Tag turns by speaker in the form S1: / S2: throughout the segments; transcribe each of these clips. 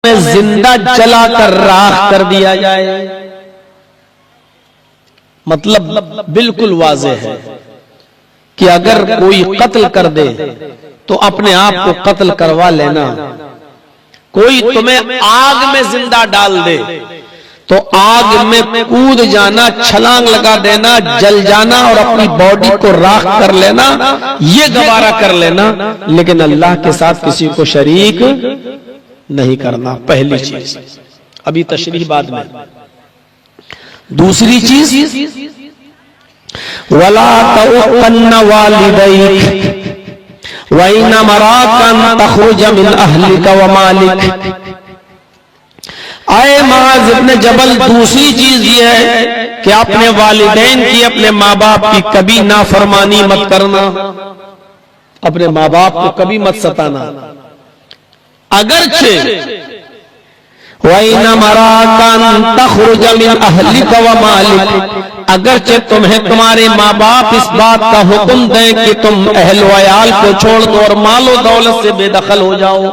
S1: میں زندہ جلا کر راکھ کر دیا جائے۔ مطلب بالکل واضح ہے کہ اگر کوئی قتل کر دے تو اپنے آپ کو قتل کروا لینا، کوئی تمہیں آگ میں زندہ ڈال دے تو آگ میں کود جانا، چھلانگ لگا دینا، جل جانا اور اپنی باڈی کو راکھ کر لینا، یہ گوارا کر لینا، لیکن اللہ کے ساتھ کسی کو شریک نہیں کرنا، پہلی چیز۔ ابھی تشریح بعد میں۔ دوسری چیز، وَلَا تَعُقَّنَّ وَالِدَيْكَ وَإِنْ أَمَرَاكَ أَن تَخْرُجَ مِنْ أَهْلِكَ وَمَالِكَ۔ اے معاذ ابن جبل، دوسری چیز یہ ہے کہ اپنے والدین کی، اپنے ماں باپ کی کبھی نافرمانی مت کرنا، اپنے ماں باپ کو کبھی مت ستانا، اگرچہ وَإِنْ أَمَرَاكَ أَن تَخْرُجَ مِنْ أَهْلِكَ وَمَالِكَ، اگرچہ تمہیں تمہارے ماں باپ اس بات کا حکم دیں کہ تم اہل و عیال کو چھوڑ دو اور مال و دولت سے بے دخل ہو جاؤ،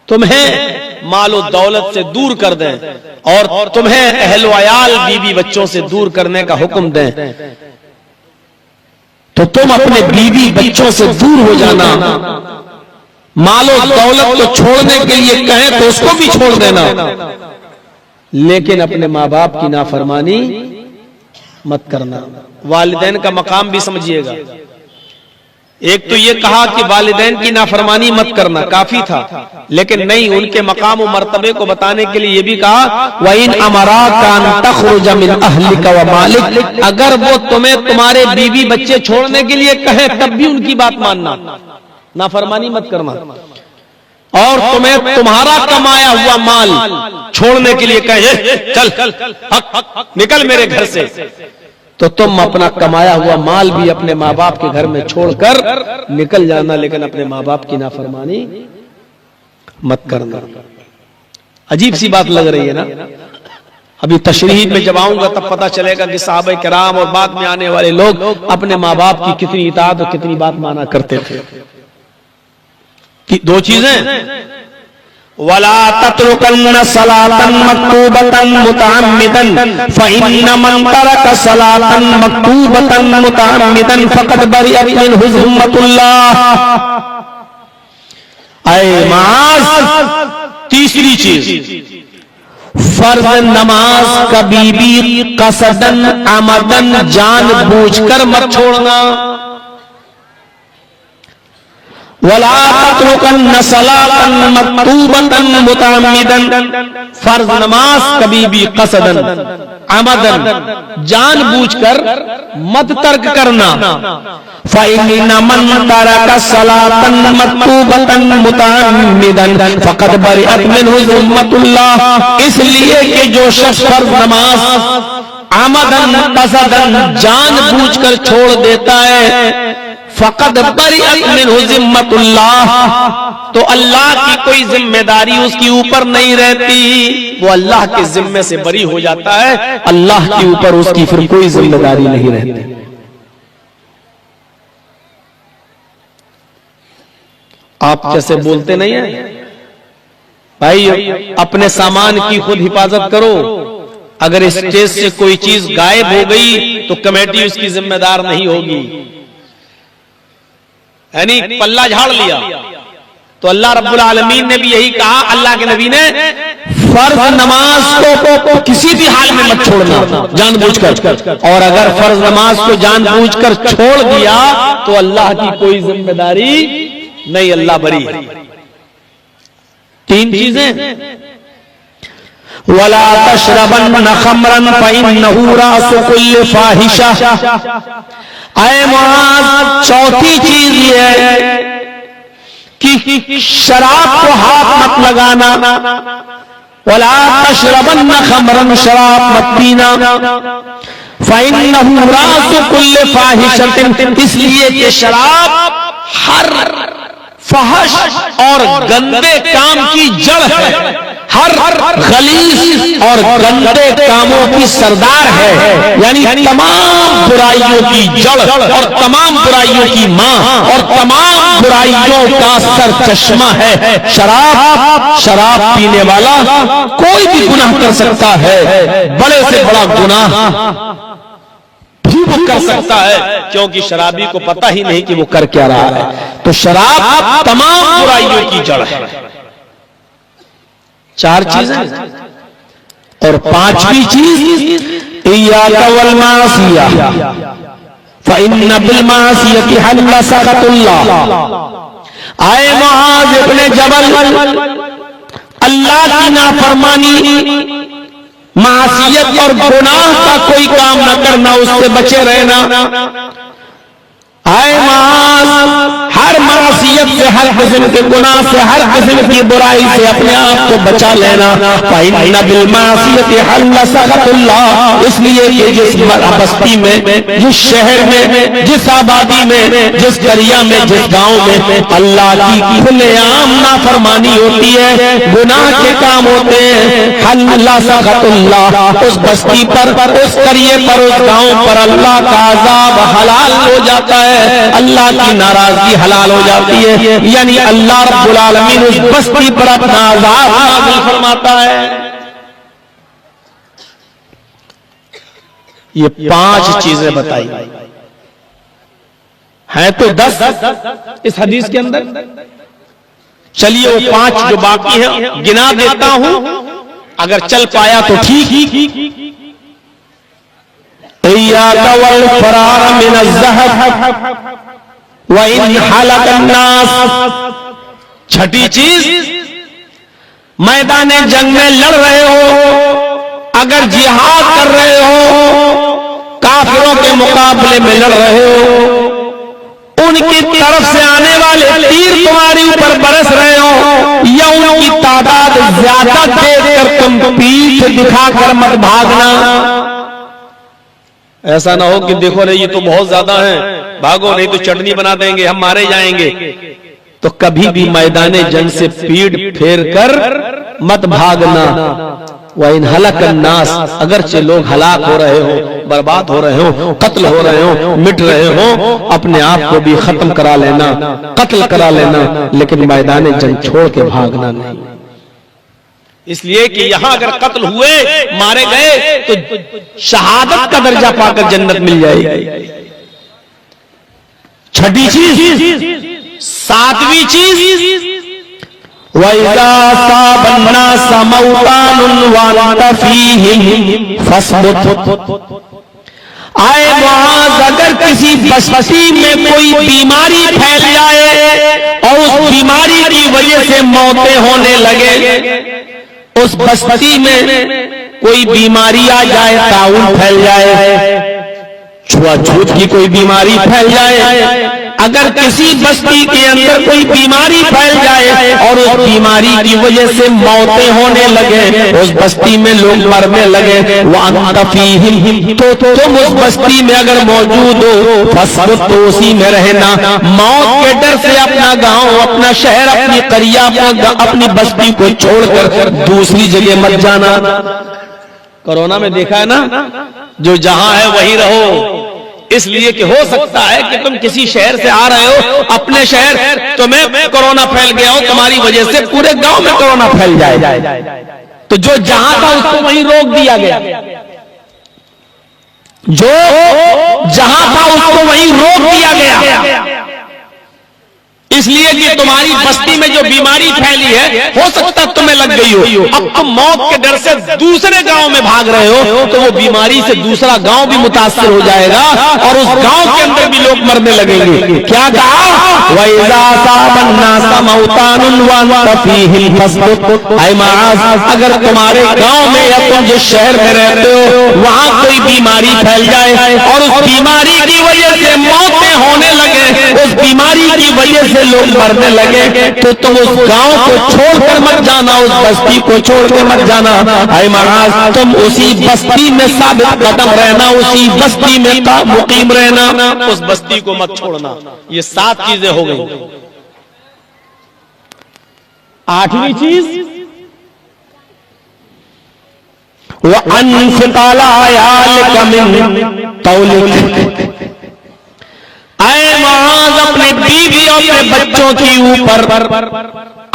S1: تمہیں مال و دولت سے دور کر دیں اور تمہیں اہل و عیال بیوی بچوں سے دور کرنے کا حکم دیں، تو تم اپنے بیوی بچوں سے دور ہو جانا، مال و دولت کو چھوڑنے کے لیے کہیں تو اس کو بھی چھوڑ دینا، لیکن اپنے ماں باپ کی نافرمانی مت کرنا۔ والدین کا مقام بھی سمجھیے گا، ایک تو یہ کہا کہ والدین کی نافرمانی مت کرنا کافی تھا، لیکن نہیں، ان کے مقام و مرتبے کو بتانے کے لیے یہ بھی کہا وَإِنْ أَمَرَاكَ أَن تَخْرُجَ مِنْ أَهْلِكَ وَمَالِكَ، اگر وہ تمہیں تمہارے بیوی بچے چھوڑنے کے لیے کہیں تب بھی ان کی بات ماننا، نافرمانی مت کرنا، اور تمہیں تمہارا کمایا ہوا مال چھوڑنے کے لیے کہے چل نکل میرے گھر سے، تو تم اپنا کمایا ہوا مال بھی اپنے ماں باپ کے گھر میں چھوڑ کر نکل جانا، لیکن اپنے ماں باپ کی نافرمانی مت کرنا۔ عجیب سی بات لگ رہی ہے نا؟ ابھی تشریح میں جب آؤں گا تب پتہ چلے گا کہ صحابہ کرام اور بعد میں آنے والے لوگ اپنے ماں باپ کی کتنی اطاعت اور کتنی بات مانا کرتے تھے۔ دو چیزیں، وَلَا تَتْرُكَنَّ صَلَاةً مَكْتُوبَةً مُتَعَمِّدًا فَإِنَّ مَنْ تَرَكَ صَلَاةً مَكْتُوبَةً مُتَعَمِّدًا فَقَدْ بَرِئَتْ مِنْهُ ذِمَّةُ اللَّهِ۔ اے معاذ، تیسری چیز، فرض نماز کبھی بھی قصداً عمداً جان بوجھ کر مت چھوڑنا۔ وَلَا تَتْرُكَنَّ صَلَاةً مَكْتُوبَةً مُتَعَمِّدًا، فرض نماز کبھی بھی قصداً عمداً جان بوجھ کر مت ترک کرنا۔ فَإِنَّ مَنْ تَرَكَ صَلَاةً مَكْتُوبَةً مُتَعَمِّدًا فَقَدْ بَرِئَتْ مِنْهُ ذِمَّةُ اللَّهِ، اس لیے کہ جو شخص فرض نماز عمداً قصداً جان بوجھ کر چھوڑ دیتا ہے، فقد بریئت منہ ذمۃ اللہ، تو اللہ کی کوئی ذمہ داری اس کی اوپر نہیں رہتی، وہ اللہ کے ذمے سے بری ہو جاتا ہے، اللہ کے اوپر اس کی پھر کوئی ذمہ داری نہیں رہتی۔ آپ جیسے بولتے نہیں ہیں بھائی، اپنے سامان کی خود حفاظت کرو، اگر اسٹیج سے کوئی چیز غائب ہو گئی تو کمیٹی اس کی ذمہ دار نہیں ہوگی، یعنی پلہ جھاڑ لیا تو اللہ رب العالمین نے بھی یہی کہا، اللہ کے نبی نے، فرض نماز کو کسی بھی حال میں مت چھوڑنا جان بوجھ کر، اور اگر فرض نماز کو جان بوجھ کر چھوڑ دیا تو اللہ کی کوئی ذمہ داری نہیں، اللہ بری۔ تین چیزیں، وَلَا تَشْرَبَنَّ خَمْرًا فَإِنَّهُ رَأْسُ كُلِّ فَاحِشَةٍ۔ اے معاذ، چوتھی چیز یہ ہے کہ شراب کو ہاتھ مت لگانا، وَلَا تَشْرَبَنَّ خَمْرًا، شراب مت پینا، فَإِنَّهُ رَأْسُ كُلِّ فَاحِشَةٍ، اس لیے کہ شراب ہر فحش اور گندے کام کی جڑ ہے، ہر غلیظ اور گندے کاموں کی سردار ہے، یعنی تمام برائیوں کی جڑ اور تمام برائیوں کی ماں اور تمام برائیوں کا سر چشمہ ہے شراب پینے والا کوئی بھی گناہ کر سکتا ہے، بڑے سے بڑا گناہ بھی وہ کر سکتا ہے، کیونکہ شرابی کو پتہ ہی نہیں کہ وہ کر کیا رہا ہے۔ تو شراب تمام برائیوں کی جڑ ہے۔ 4 چیزیں اور 5ویں چیز ایاک والمعصیہ فإن بالمعصیۃ حل سخط اللہ۔ آئے معاذ ابن جبل، اللہ کی نافرمانی، معصیت اور گناہ کا کوئی کام نہ کرنا، اس سے بچے رہنا۔ آئے معاذ، ہر معصیت سے، ہر قسم کے گناہ سے، ہر قسم کی برائی سے اپنے آپ کو بچا لینا۔ فإن بالمعصیۃ حل سخط اللہ، اس لیے کہ جس بستی میں، جس شہر میں، جس آبادی میں، جس قریہ میں، جس گاؤں میں اللہ کی کھلے عام نافرمانی ہوتی ہے، گناہ کے کام ہوتے ہیں، حل سخط اللہ، اس بستی پر، اس قریے پر، اس گاؤں پر اللہ کا عذاب حلال ہو جاتا ہے، اللہ کی ناراضگی حلال ہو جاتی ہے، یعنی اللہ رب العالمین اس بستی پر اپنا عذاب نازل فرماتا ہے۔ یہ 5 چیزیں بتائی ہیں تو 10 اس حدیث کے اندر، چلیے وہ 5 جو باقی ہیں گنا دیتا ہوں، اگر چل پایا تو ٹھیک۔ ایاک والفرار من الزحف وَإِنْ حَلَقَ النَّاسِ، 6ٹھی چیز، میدان جنگ میں لڑ رہے ہو، اگر جہاد کر رہے ہو، کافروں کے مقابلے میں لڑ رہے ہو، ان کی طرف سے آنے والے تیر تمہاری اوپر برس رہے ہو، یا ان کی تعداد زیادہ دیکھ کر تم پیٹھ دکھا کر مت بھاگنا۔ ایسا نہ ہو کہ دیکھو نہیں یہ تو بہت زیادہ ہیں، بھاگو نہیں تو چٹنی بنا دیں گے، ہم مارے جائیں گے۔ تو کبھی بھی میدان جنگ سے پیٹ پھیر کر مت بھاگنا۔ وَإِنْ هَلَكَ النَّاسِ، اگرچہ لوگ ہلاک ہو رہے ہو، برباد ہو رہے ہو، قتل ہو رہے ہو، مٹ رہے ہو، اپنے آپ کو بھی ختم کرا لینا، قتل کرا لینا، لیکن میدان جنگ چھوڑ کے بھاگنا نہیں۔ اس لیے کہ یہاں اگر قتل ہوئے، مارے گئے، تو شہادت کا درجہ پا کر جنت مل جائے گی۔ 6ٹھی چیز، 7ویں چیز، وَإِذَا أَصَابَ النَّاسَ مَوْطَانٌ وَأَنْتَ فِيهِمْ فَاصْبُرْ۔ آئے معاذ، اگر کسی بستی میں کوئی بیماری پھیل جائے اور اس بیماری کی وجہ سے موتیں ہونے لگے، اس بستی میں کوئی بیماری آ جائے، طاعون پھیل جائے، چھوا چھوت کی کوئی بیماری پھیل جائے، اگر کسی بستی کے اندر کوئی بیماری پھیل جائے اور اس بیماری کی وجہ سے موتیں ہونے لگے، اس بستی میں لوگ مرنے لگے، وَأَنْتَ فِيهِمْ، تو تم اس بستی میں اگر موجود ہو، فَاصْبِرْ، تو اسی میں رہنا، موت کے ڈر سے اپنا گاؤں، اپنا شہر، اپنی قریہ، اپنی بستی کو چھوڑ کر دوسری جگہ مت جانا۔ کورونا میں دیکھا ہے نا، جو جہاں ہے وہی رہو، اس لیے کہ ہو سکتا ہے کہ تم کسی شہر سے آ رہے ہو، اپنے شہر تمہیں کورونا پھیل گیا ہو، تمہاری وجہ سے پورے گاؤں میں کورونا پھیل جائے، تو جو جہاں تھا اس کو وہیں روک دیا گیا، جو جہاں تھا اس کو وہیں روک دیا گیا، اس لیے کہ تمہاری بستی میں جو بیماری پھیلی ہے، ہو سکتا تمہیں لگ گئی ہو، اب تم موت کے ڈر سے دوسرے گاؤں میں بھاگ رہے ہو، تو وہ بیماری سے دوسرا گاؤں بھی متاثر ہو جائے گا اور اس گاؤں کے اندر بھی لوگ مرنے لگیں گے۔ کیا کہا؟ وَإِذَا أَصَابَ النَّاسَ مَوْطَانٌ وَأَنْتَ فِيهِمْ فَاصْبِرْ۔ اے معاذ، اگر تمہارے گاؤں میں یا تم جس شہر میں رہتے ہو وہاں کوئی بیماری پھیل جائے اور اس بیماری کی وجہ سے موتیں ہونے لگے، اس بیماری کی وجہ سے لوگ مرنے لگے، تو تم اس گاؤں کو چھوڑ کر مت جانا، اس بستی کو چھوڑ کر مت جانا۔ اے معاذ، تم اسی بستی میں ثابت قدم رہنا، اسی بستی میں مقیم رہنا، اس بستی کو مت چھوڑنا۔ یہ 7 چیزیں ہو گئی۔ 8ویں چیز، وَأَنْفِقْ عَلَىٰ عَيَالِكَ مِن طَوْلِكَ، اے معاذ اپنے بیوی اور اپنے بچوں کے اوپر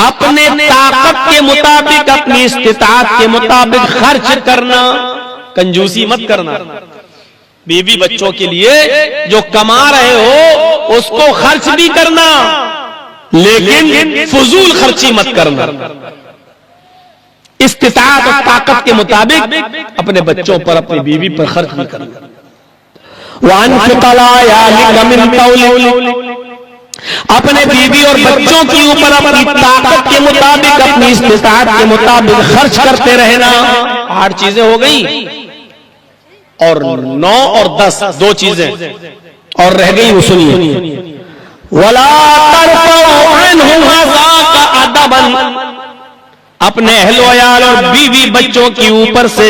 S1: اپنے طاقت کے مطابق، اپنی استطاعت کے مطابق خرچ کرنا، کنجوسی مت کرنا۔ بیوی بچوں کے لیے جو کما رہے ہو اس کو خرچ بھی کرنا، لیکن فضول خرچی مت کرنا۔ استطاعت اور طاقت کے مطابق اپنے بچوں پر، اپنی بیوی پر خرچ بھی کرنا۔ وَأَنْفِقْ عَلَىٰ عَيَالِكَ مِن طَوْلِكَ، اپنے بیوی اور بچوں کے اوپر اپنی طاقت کے مطابق، اپنی استطاعت کے مطابق خرچ کرتے رہنا۔ 8 چیزیں ہو گئی، اور 9 اور 10 2 چیزیں اور رہ گئی، وہ سنیے۔ وَلَا تَرْفَعُوا عَنْهُمْ هَذَاكَ أَدَبًا، اپنے اہل و عیال اور بیوی بچوں کے اوپر سے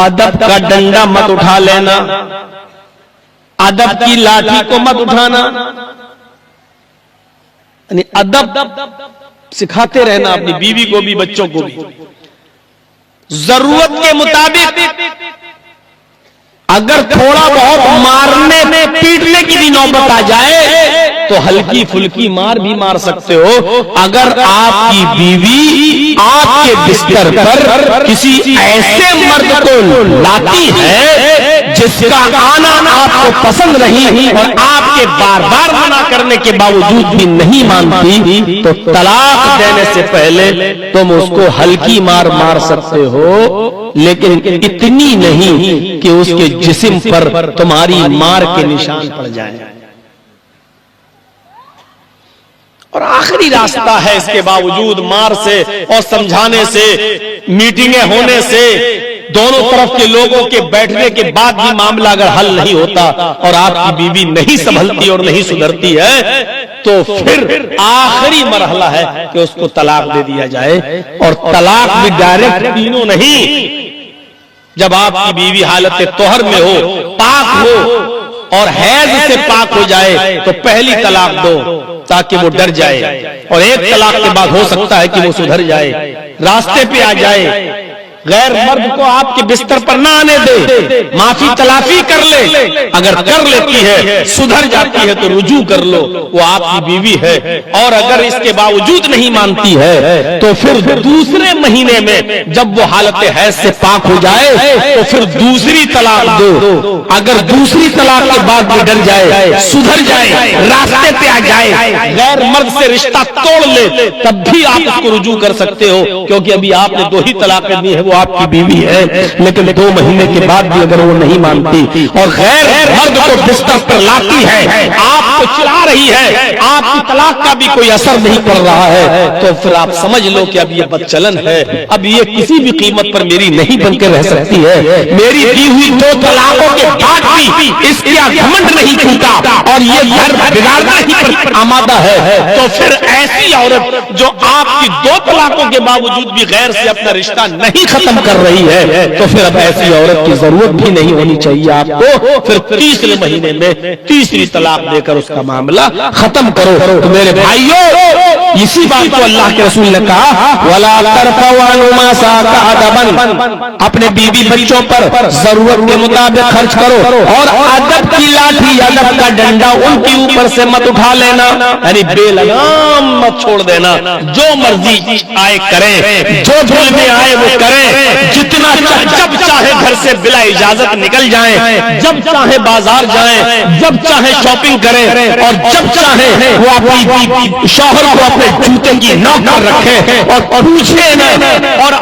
S1: ادب کا ڈنڈا مت اٹھا لینا، ادب کی لاٹھی کو مت اٹھانا، یعنی ادب سکھاتے رہنا اپنی بیوی کو بھی بچوں کو بھی، ضرورت کے مطابق۔ اگر تھوڑا بہت مارنے پیٹنے کی بھی نوبت آ جائے تو ہلکی پھلکی مار بھی مار سکتے ہو۔ اگر آپ کی بیوی آپ کے بستر پر کسی ایسے مرد کو لاتی ہے جس کا آنا آپ کو پسند نہیں اور آپ کے بار بار منع کرنے کے باوجود بھی نہیں مانتی، تو طلاق دینے سے پہلے تم اس کو ہلکی مار مار سکتے ہو، لیکن اتنی نہیں کہ اس کے جسم پر تمہاری مار کے نشان پڑ جائیں۔ اور آخری راستہ ہے اس کے باوجود مار سے اور سمجھانے سے، میٹنگیں ہونے سے، دونوں طرف کے لوگوں کے بیٹھنے کے بعد بھی معاملہ اگر حل نہیں ہوتا اور آپ کی بیوی نہیں سنبھلتی اور نہیں سدھرتی ہے، تو پھر آخری مرحلہ ہے کہ اس کو طلاق دے دیا جائے۔ اور طلاق بھی ڈائریکٹ تینوں نہیں، جب آپ کی بیوی حالت طہر میں ہو، پاک ہو اور حیض سے پاک ہو جائے تو پہلی طلاق دو تاکہ وہ ڈر جائے، اور ایک طلاق کے بعد ہو سکتا ہے کہ وہ سدھر جائے، راستے پہ آ جائے۔ غیر مرد کو آپ کے بستر پر نہ آنے دے، معافی تلافی کر لے، اگر کر لیتی ہے سدھر جاتی ہے تو رجوع کر لو، وہ آپ کی بیوی ہے۔ اور اگر اس کے باوجود نہیں مانتی ہے تو پھر دوسرے مہینے میں جب وہ حالت حیض سے پاک ہو جائے تو پھر دوسری طلاق دو۔ اگر دوسری طلاق کے بعد بھی ڈر جائے، سدھر جائے، راستے پہ آ جائے، غیر مرد سے رشتہ توڑ لے، تب بھی آپ اس کو رجوع کر سکتے ہو، کیونکہ ابھی آپ نے 2 ہی طلاقیں دی ہیں، وہ آپ کی بیوی ہے۔ لیکن 2 مہینے کے بعد بھی اگر وہ نہیں مانتی اور غیر مرد کو بستر پر لاتی ہے، آپ کو چلا رہی ہے، آپ کی طلاق کا بھی کوئی اثر نہیں پڑ رہا ہے، تو پھر آپ سمجھ لو کہ اب یہ بدچلن ہے، اب یہ کسی بھی قیمت پر میری نہیں بن کے رہ سکتی ہے۔ میری دی ہوئی 2 طلاقوں کے بعد بھی اس کا گھمنڈ نہیں ٹوٹا اور یہ گھر بگاڑنے ہی پر آمادہ ہے، تو پھر ایسی عورت جو آپ کی 2 طلاقوں کے باوجود بھی غیر سے اپنا رشتہ نہیں ختم کر رہی ہے، تو پھر اب ایسی عورت کی ضرورت بھی نہیں ہونی چاہیے آپ کو۔ پھر تیسرے مہینے میں تیسری طلاق دے کر اس کا معاملہ ختم کرو۔ تو میرے بھائیوں، اسی بات کو اللہ کے رسول نے کہا، وَلَا تَرْفَعُوا عَنْهُمَا سَاكَ أَدَبًا، اپنے بیوی بچوں پر ضرورت کے مطابق خرچ کرو، اور ادب کی لاٹھی، ادب کا ڈنڈا ان کے اوپر سے مت اٹھا لینا، یعنی بے لگام مت چھوڑ دینا۔ جو مرضی آئے کریں، جو دل میں آئے وہ کریں، جتنا جب چاہے گھر سے بلا اجازت نکل جائیں، جب چاہے بازار جائیں، جب چاہے شاپنگ کریں، اور جب چاہے وہ اپنی شوہر کو اپنے جوتے کی نوک پر رکھیں اور پوچھیں نہ، اور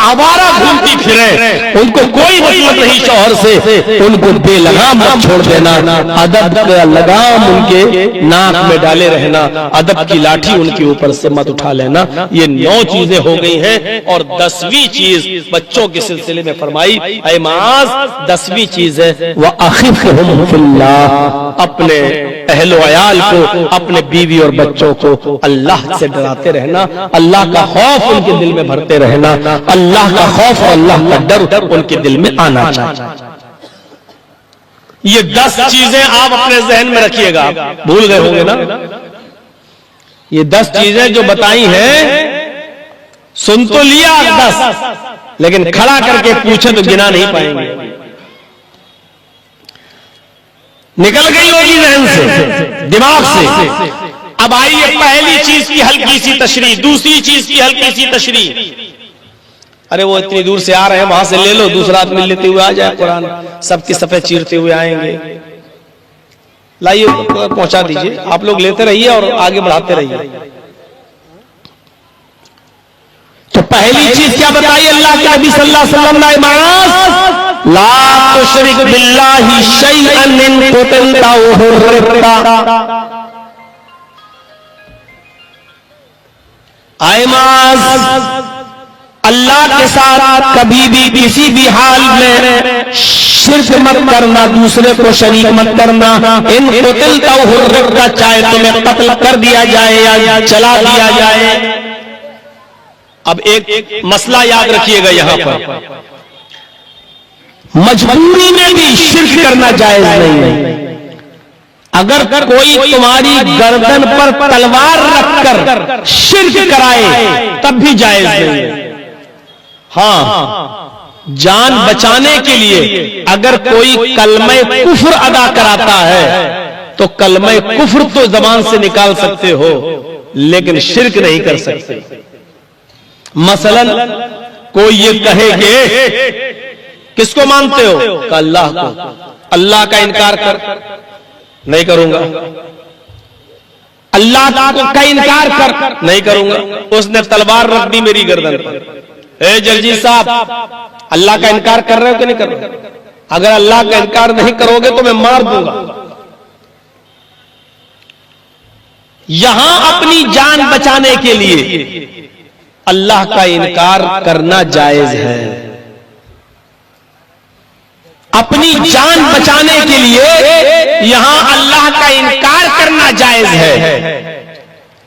S1: آوارہ گھومتی پھریں، ان کو کوئی مطلب نہیں شوہر سے، ان کو بے لگام مت چھوڑ دینا۔ ادب کا لگام ان کے ناک میں ڈالے رہنا، ادب کی لاٹھی ان کے اوپر سے مت اٹھا لینا۔ یہ 9 چیزیں ہو گئی ہیں، اور 10ویں چیز بچوں کے سلسلے میں فرمائی، اے معاذ 10ویں چیز ہے وَأَخِفْهُمْ فِي اللَّهِ، اپنے اہل و عیال کو، اپنے بیوی اور بچوں کو اللہ سے ڈراتے رہنا، اللہ کا خوف ان کے دل میں بھرتے رہنا، اللہ کا خوف اور اللہ کا ڈر ان کے دل میں آنا چاہیے۔ یہ 10 چیزیں آپ اپنے ذہن میں رکھیے گا، بھول گئے ہوں گے نا؟ یہ 10 چیزیں جو بتائی ہیں سن تو لیا 10 لیکن کھڑا کر کے پوچھے تو گنا نہیں پائیں گے. نکل گئی ہوگی ذہن سے, دماغ سے. اب آئیے پہلی چیز کی ہلکی سی تشریح, دوسری چیز کی ہلکی سی تشریح. ارے وہ اتنی دور سے آ رہے ہیں, وہاں سے لے لو, دوسرا آدمی لیتے ہوئے آ جائے, قرآن سب کی صفحے چیرتے ہوئے آئیں گے. لائیے پہنچا دیجئے, آپ لوگ لیتے رہیے اور آگے بڑھاتے رہیے. تو پہلی چیز کیا بتائی اللہ کے نبی صلی اللہ علیہ وسلم نے؟ لا تشرک باللہ شیئا ان قتلت او حرقت. ایماز اللہ کے ساتھ کبھی بھی کسی بھی حال میں شرک مت کرنا, دوسرے کو شریک مت کرنا. ان قتلت او حرقت, چاہے تمہیں قتل کر دیا جائے یا چلا دیا جائے. اب ایک مسئلہ یاد رکھیے گا یہاں پر, مجبوری میں بھی شرک کرنا جائز نہیں. اگر کوئی تمہاری گردن پر تلوار رکھ کر شرک کرائے تب بھی جائز نہیں. ہاں, جان بچانے کے لیے اگر کوئی کلمہ کفر ادا کراتا ہے تو کلمہ کفر تو زبان سے نکال سکتے ہو, لیکن شرک نہیں کر سکتے. مثلا کوئی یہ کہے کہ کس کو مانتے ہو؟ کہ اللہ کو. اللہ کا انکار کر, نہیں کروں گا. اللہ کا انکار کر, نہیں کروں گا. اس نے تلوار رکھ دی میری گردن پر. اے جرجیت صاحب, اللہ کا انکار کر رہے ہو کہ نہیں کر رہے؟ اگر اللہ کا انکار نہیں کرو گے تو میں مار دوں گا. یہاں اپنی جان بچانے کے لیے اللہ کا انکار کرنا جائز ہے. اپنی جان بچانے کے لیے یہاں اللہ کا انکار کرنا جائز ہے,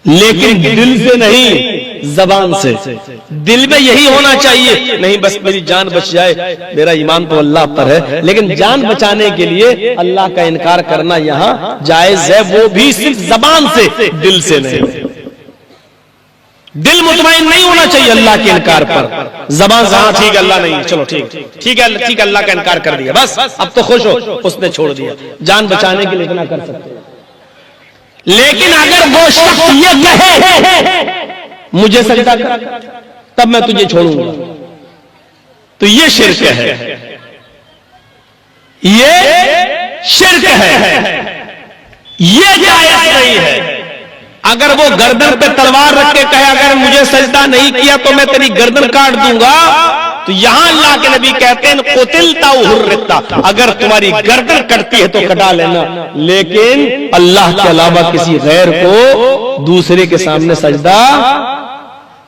S1: لیکن دل سے نہیں, زبان سے. دل میں یہی ہونا چاہیے, نہیں بس میری جان بچ جائے, میرا ایمان تو اللہ پر ہے, لیکن جان بچانے کے لیے اللہ کا انکار کرنا یہاں جائز ہے, وہ بھی صرف زبان سے, دل سے نہیں. دل مطمئن نہیں ہونا چاہیے اللہ کے انکار پر, زبان سے ہاں ٹھیک ہے اللہ نہیں, چلو ٹھیک ہے اللہ کا انکار کر دیا, بس اب تو خوش ہو, اس نے چھوڑ دیا. جان بچانے کے لیے اتنا کر سکتے ہیں. لیکن اگر وہ شخص یہ کہے مجھے سجدہ کر تب میں تجھے چھوڑوں گا, تو یہ شرک ہے, یہ شرک ہے, یہ جائز نہیں ہے. اگر وہ گردن پہ تلوار رکھ کے کہے اگر مجھے سجدہ نہیں کیا تو میں تیری گردن کاٹ دوں گا, تو یہاں اللہ کے نبی کہتے ہیں قتلت او حرقت, اگر تمہاری گردن کٹتی ہے تو کٹا لینا, لیکن اللہ کے علاوہ کسی غیر کو دوسرے کے سامنے سجدہ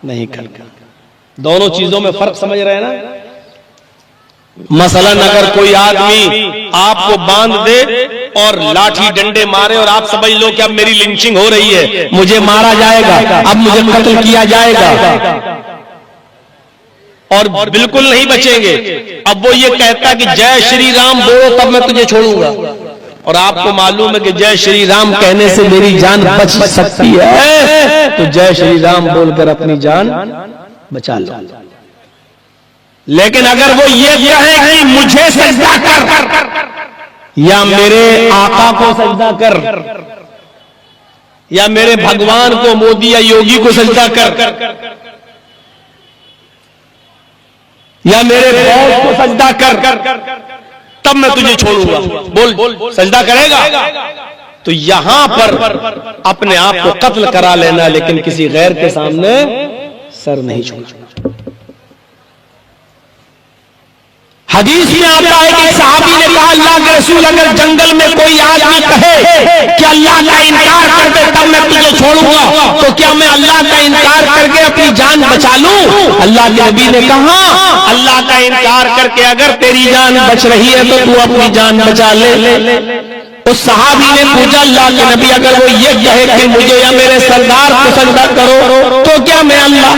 S1: نہیں کرنا. دونوں چیزوں میں فرق سمجھ رہے ہیں نا؟ مثلا اگر کوئی آدمی آپ کو باندھ دے اور لاٹھی ڈنڈے مارے اور آپ سمجھ لو کہ اب میری لنچنگ ہو رہی ہے, مجھے مارا جائے گا, اب مجھے قتل کیا جائے گا, اور بالکل نہیں بچیں گے. اب وہ یہ کہتا کہ جے شری رام بولو تب میں تجھے چھوڑوں گا, اور آپ کو معلوم ہے کہ جے شری رام کہنے سے میری جان بچ سکتی ہے, تو جے شری رام بول کر اپنی جان بچا لو. لیکن اگر وہ یہ کہے کہ مجھے سجدہ کر یا میرے آقا کو سجدہ کر یا میرے بھگوان کو, مودی یا یوگی کو سجدہ کر یا میرے باس کو سجدہ کر تب میں تجھے چھوڑوں گا, بول سجدہ کرے گا؟ تو یہاں پر اپنے آپ کو قتل کرا لینا, لیکن کسی غیر کے سامنے سر نہیں چھوڑنا. حدیث میں آتا ہے کہ صحابی نے کہا اللہ کے رسول اگر جنگل میں کوئی آدمی کہے کہ اللہ کا انکار کر دے تب میں تجھے چھوڑوں گا, تو کیا میں اللہ کا انکار کر کے اپنی جان بچا لوں؟ اللہ کے نبی نے کہا اللہ کا انکار کر کے اگر تیری جان بچ رہی ہے تو تو اپنی جان بچا لے. اس صحابی نے پوچھا اللہ کے نبی اگر وہ یہ کہے کہ مجھے یا میرے سردار کو سجدہ کرو تو کیا میں اللہ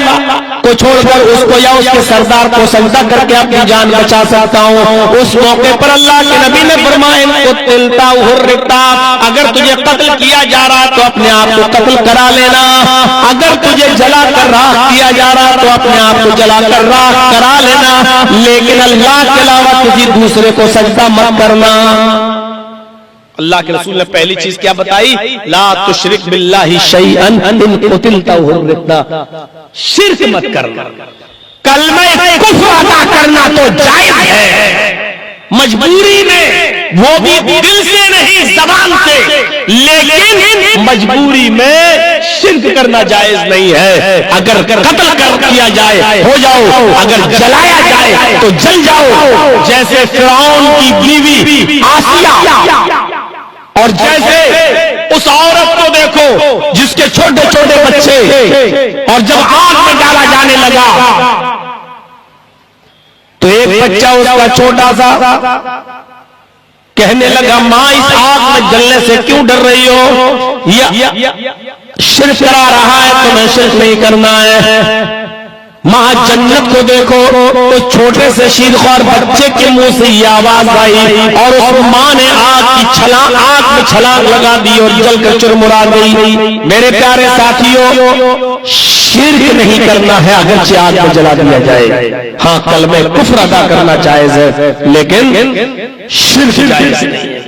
S1: کو چھوڑ کر اس کو یا اس کے سردار کو سجدہ کر کے اپنی جان بچا سکتا ہوں؟ اس موقع پر اللہ کے نبی نے فرمایا اگر تجھے قتل کیا جا رہا تو اپنے آپ کو قتل کرا لینا، اگر تجھے جلا کر راکھ کیا جا رہا تو اپنے آپ کو جلا کر راکھ کرا لینا، لیکن اللہ کے علاوہ کسی دوسرے کو سجدہ مت کرنا۔ اللہ کے رسول نے پہلی چیز کیا بتائی؟ لا تشرک باللہ شیئا ان قتلت او حرقت، شرک مت کرنا۔ کلمہ کفر ادا کرنا تو جائز ہے مجبوری میں، وہ بھی دل سے نہیں زبان سے، لیکن مجبوری میں شرک کرنا جائز نہیں ہے۔ اگر قتل کیا جائے ہو جاؤ، اگر جلایا جائے تو جل جاؤ، جیسے فرعون کی بیوی آسیہ، اور جیسے اس عورت کو دیکھو جس کے چھوٹے چھوٹے بچے، اور جب آگ میں ڈالا جانے لگا تو ایک بچہ اس کا چھوٹا سا کہنے لگا ماں اس آگ میں جلنے سے کیوں ڈر رہی ہو؟ شرک کرا رہا ہے تو میں شرک نہیں کرنا ہے۔ ماں جنت کو دیکھو، اس چھوٹے سے شیرخوار بچے کے منہ سے یہ آواز آئی اور اس ماں نے آگ میں چھلانگ لگا دی اور جل کر چرمرا گئی۔ میرے پیارے ساتھیوں، شرک نہیں کرنا ہے اگرچہ آگ میں جلا دیا جائے، ہاں کلمہ کفر ادا کرنا جائز ہے لیکن شرک جائز نہیں ہے۔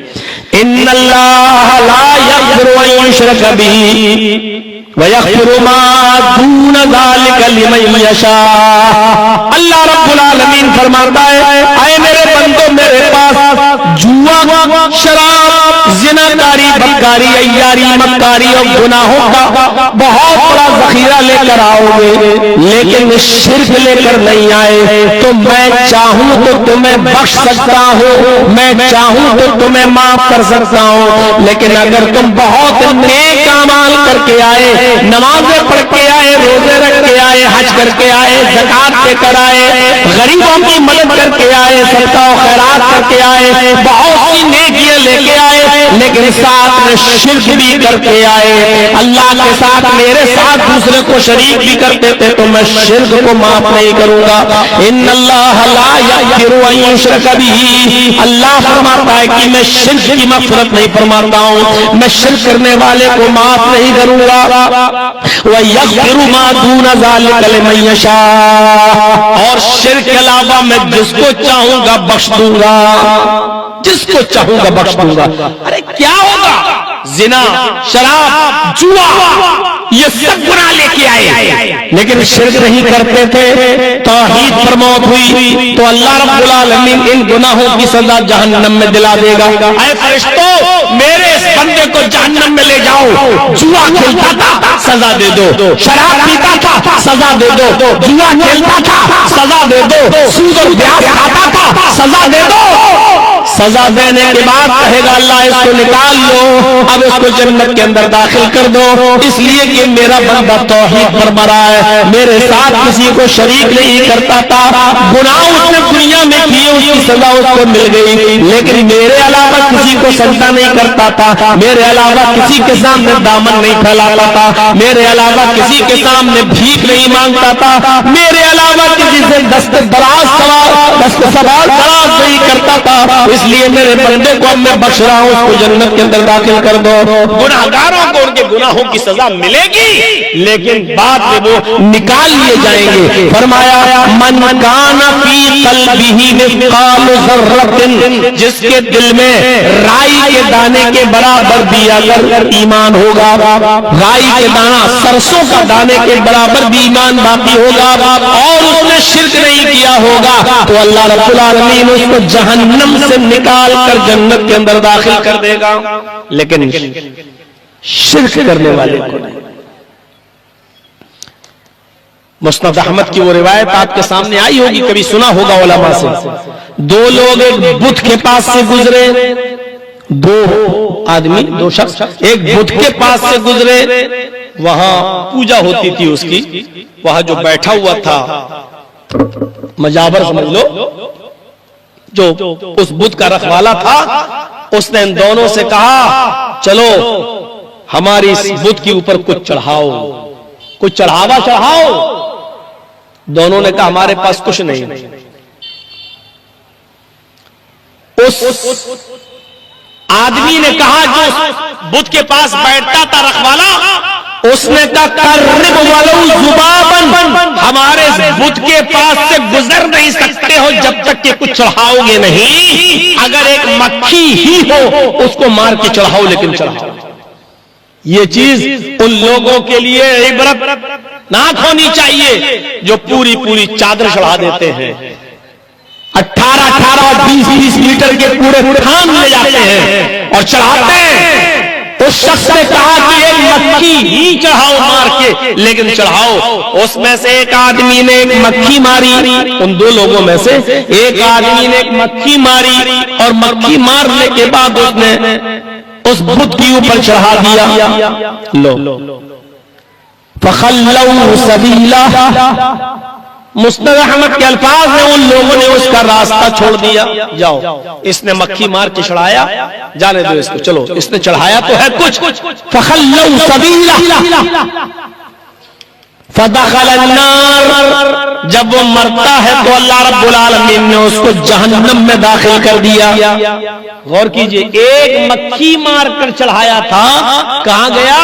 S1: ان اللہ لا یغفر ان یشرک بہ وَيَغْفِرُ مَا دُونَ ذَلِكَ لِمَن يَشَاءُ۔ اللہ رب العالمین فرماتا ہے اے میرے بندو، میرے پاس جوا، شراب، زناکاری، بدکاری، عیاری، مکاری اور گناہوں کا بہت بڑا ذخیرہ لے کر آؤ گے، لیکن شرک لے کر نہیں آئے تو میں چاہوں تو تمہیں بخش سکتا ہوں، میں چاہوں تو تمہیں معاف کر سکتا ہوں، لیکن اگر تم بہت نیک اعمال کر کے آئے، نمازیں پڑھ کے آئے، روزے رکھ کے آئے، حج کر کے آئے، زکات دے کر آئے، غریبوں کی مدد کر کے آئے، صدقہ و خیرات کر کے آئے، بہت سی نیکیاں لے کے آئے، لیکن ساتھ میں شرک بھی کر کے آئے، اللہ کے ساتھ میرے ساتھ دوسرے کو شریک بھی کرتے تھے تو میں شرک کو معاف نہیں کروں گا۔ ان اللہ لا یغفر ان یشرک بہ، اللہ فرماتا ہے کہ میں شرک کی مغفرت نہیں فرماتا ہوں، میں شرک کرنے والے کو معاف نہیں کروں گا۔ وَيَغْفِرُ مَا دُونَ ذَلِكَ لِمَن يَشَاءُ، اور شرک کے علاوہ میں جس کو چاہوں گا بخش دوں گا، جس کو چاہوں گا بخش دوں گا۔ ارے کیا ہوگا؟ زنا، شراب، جوا، یہ سب گناہ لے کے آئے لیکن شرک نہیں کرتے تھے، توحید پر موت ہوئی تو اللہ رب العالمین ان گناہوں کی سزا جہنم میں دلا دے گا۔ اے فرشتوں، میرے اس بندے کو جہنم میں لے جاؤ، جوا کھیلتا تھا سزا دے دو، شراب پیتا تھا سزا دے دو، جوا کھیلتا تھا سزا دے دو، سود اور بیاج کھاتا تھا سزا دے دو۔ سزا دینے کے بعد کہے گا اللہ اس کو نکال لو، اب اس کو جنت کے اندر داخل کر دو، اس لیے کہ میرا بندہ توحید پر مرا ہے، میرے ساتھ کسی کو شریک نہیں کرتا تھا، گناہ اس نے دنیا میں کیے، اس کی سزا اس کو مل گئی، لیکن میرے علاوہ کسی کو سجدہ نہیں کرتا تھا، میرے علاوہ کسی کے سامنے دامن نہیں پھیلاتا تھا، میرے علاوہ کسی کے سامنے بھیک نہیں مانگتا تھا، میرے علاوہ کسی سے دست سوال دراز نہیں کرتا تھا، اس لیے میرے بندے کو اب میں بخش رہا ہوں، اس کو جنت کے اندر داخل کر دو۔ گناہگاروں کو ان کے گناہوں کی سزا ملے گی لیکن بعد میں وہ نکال لیے جائیں گے۔ فرمایا من کان فی قلبہ مثقال ذرۃ، جس کے دل میں رائی کے دانے کے برابر بھی اگر ایمان ہوگا، رائی کے دانہ سرسوں کا دانے کے برابر بھی ایمان باقی ہوگا اور اس نے شرک نہیں کیا ہوگا تو اللہ رب العالمین اس کو جہنم سے نکال کر جنت کے اندر داخل کر دے گا، لیکن شرک کرنے والے کو نہیں۔ مسند احمد کی وہ روایت آپ کے سامنے آئی ہوگی، کبھی سنا ہوگا علماء سے، دو لوگ ایک بت کے پاس سے گزرے، دو آدمی، دو شخص ایک بت کے پاس سے گزرے، وہاں پوجا ہوتی تھی اس کی، وہاں جو بیٹھا ہوا تھا مجابر سمجھ لو، جو اس بت کا رکھوالا تھا، اس نے ان دونوں سے کہا چلو ہماری اس بت کے اوپر کچھ چڑھاؤ، کچھ چڑھاوا چڑھاؤ۔ دونوں نے کہا ہمارے پاس کچھ نہیں۔ اس آدمی نے کہا جو بت کے پاس بیٹھتا تھا رکھوالا، اس نے کہا قرب ولو ذبابا، ہمارے بت کے پاس سے گزر نہیں سکتے ہو جب تک کہ کچھ چڑھاؤ گے نہیں، اگر ایک مکھی ہی ہو اس کو مار کے چڑھاؤ، لیکن چڑھاؤ۔ یہ چیز ان لوگوں کے لیے عبرت ناک ہونی چاہیے جو پوری پوری چادر چڑھا دیتے ہیں، 18 اور 20 میٹر کے پورے تھان لے جاتے ہیں اور چڑھاتے ہیں۔ اس شخص نے کہا کہ ایک مکھی ہی چڑھاؤ مار کے، لیکن چڑھاؤ۔ اس میں سے ایک آدمی نے ایک مکھی ماری، ان دو لوگوں میں سے ایک آدمی نے ایک مکھی ماری، اور مکھی مارنے کے بعد اس نے اس بت کے اوپر چڑھا دیا۔ لو فخلوا سبیلا، مسند احمد کے الفاظ میں ان لوگوں نے اس کا راستہ چھوڑ دیا۔ جاؤ، اس نے مکھی مار کے چڑھایا، جانے دو اس کو، چلو اس نے چڑھایا تو ہے کچھ۔ فخلوا سبیلا فدخل النار، جب وہ مرتا ہے تو اللہ رب العالمین نے اس کو جہنم میں داخل کر دیا۔ غور کیجئے، ایک مکھی مار کر چڑھایا تھا، کہاں گیا؟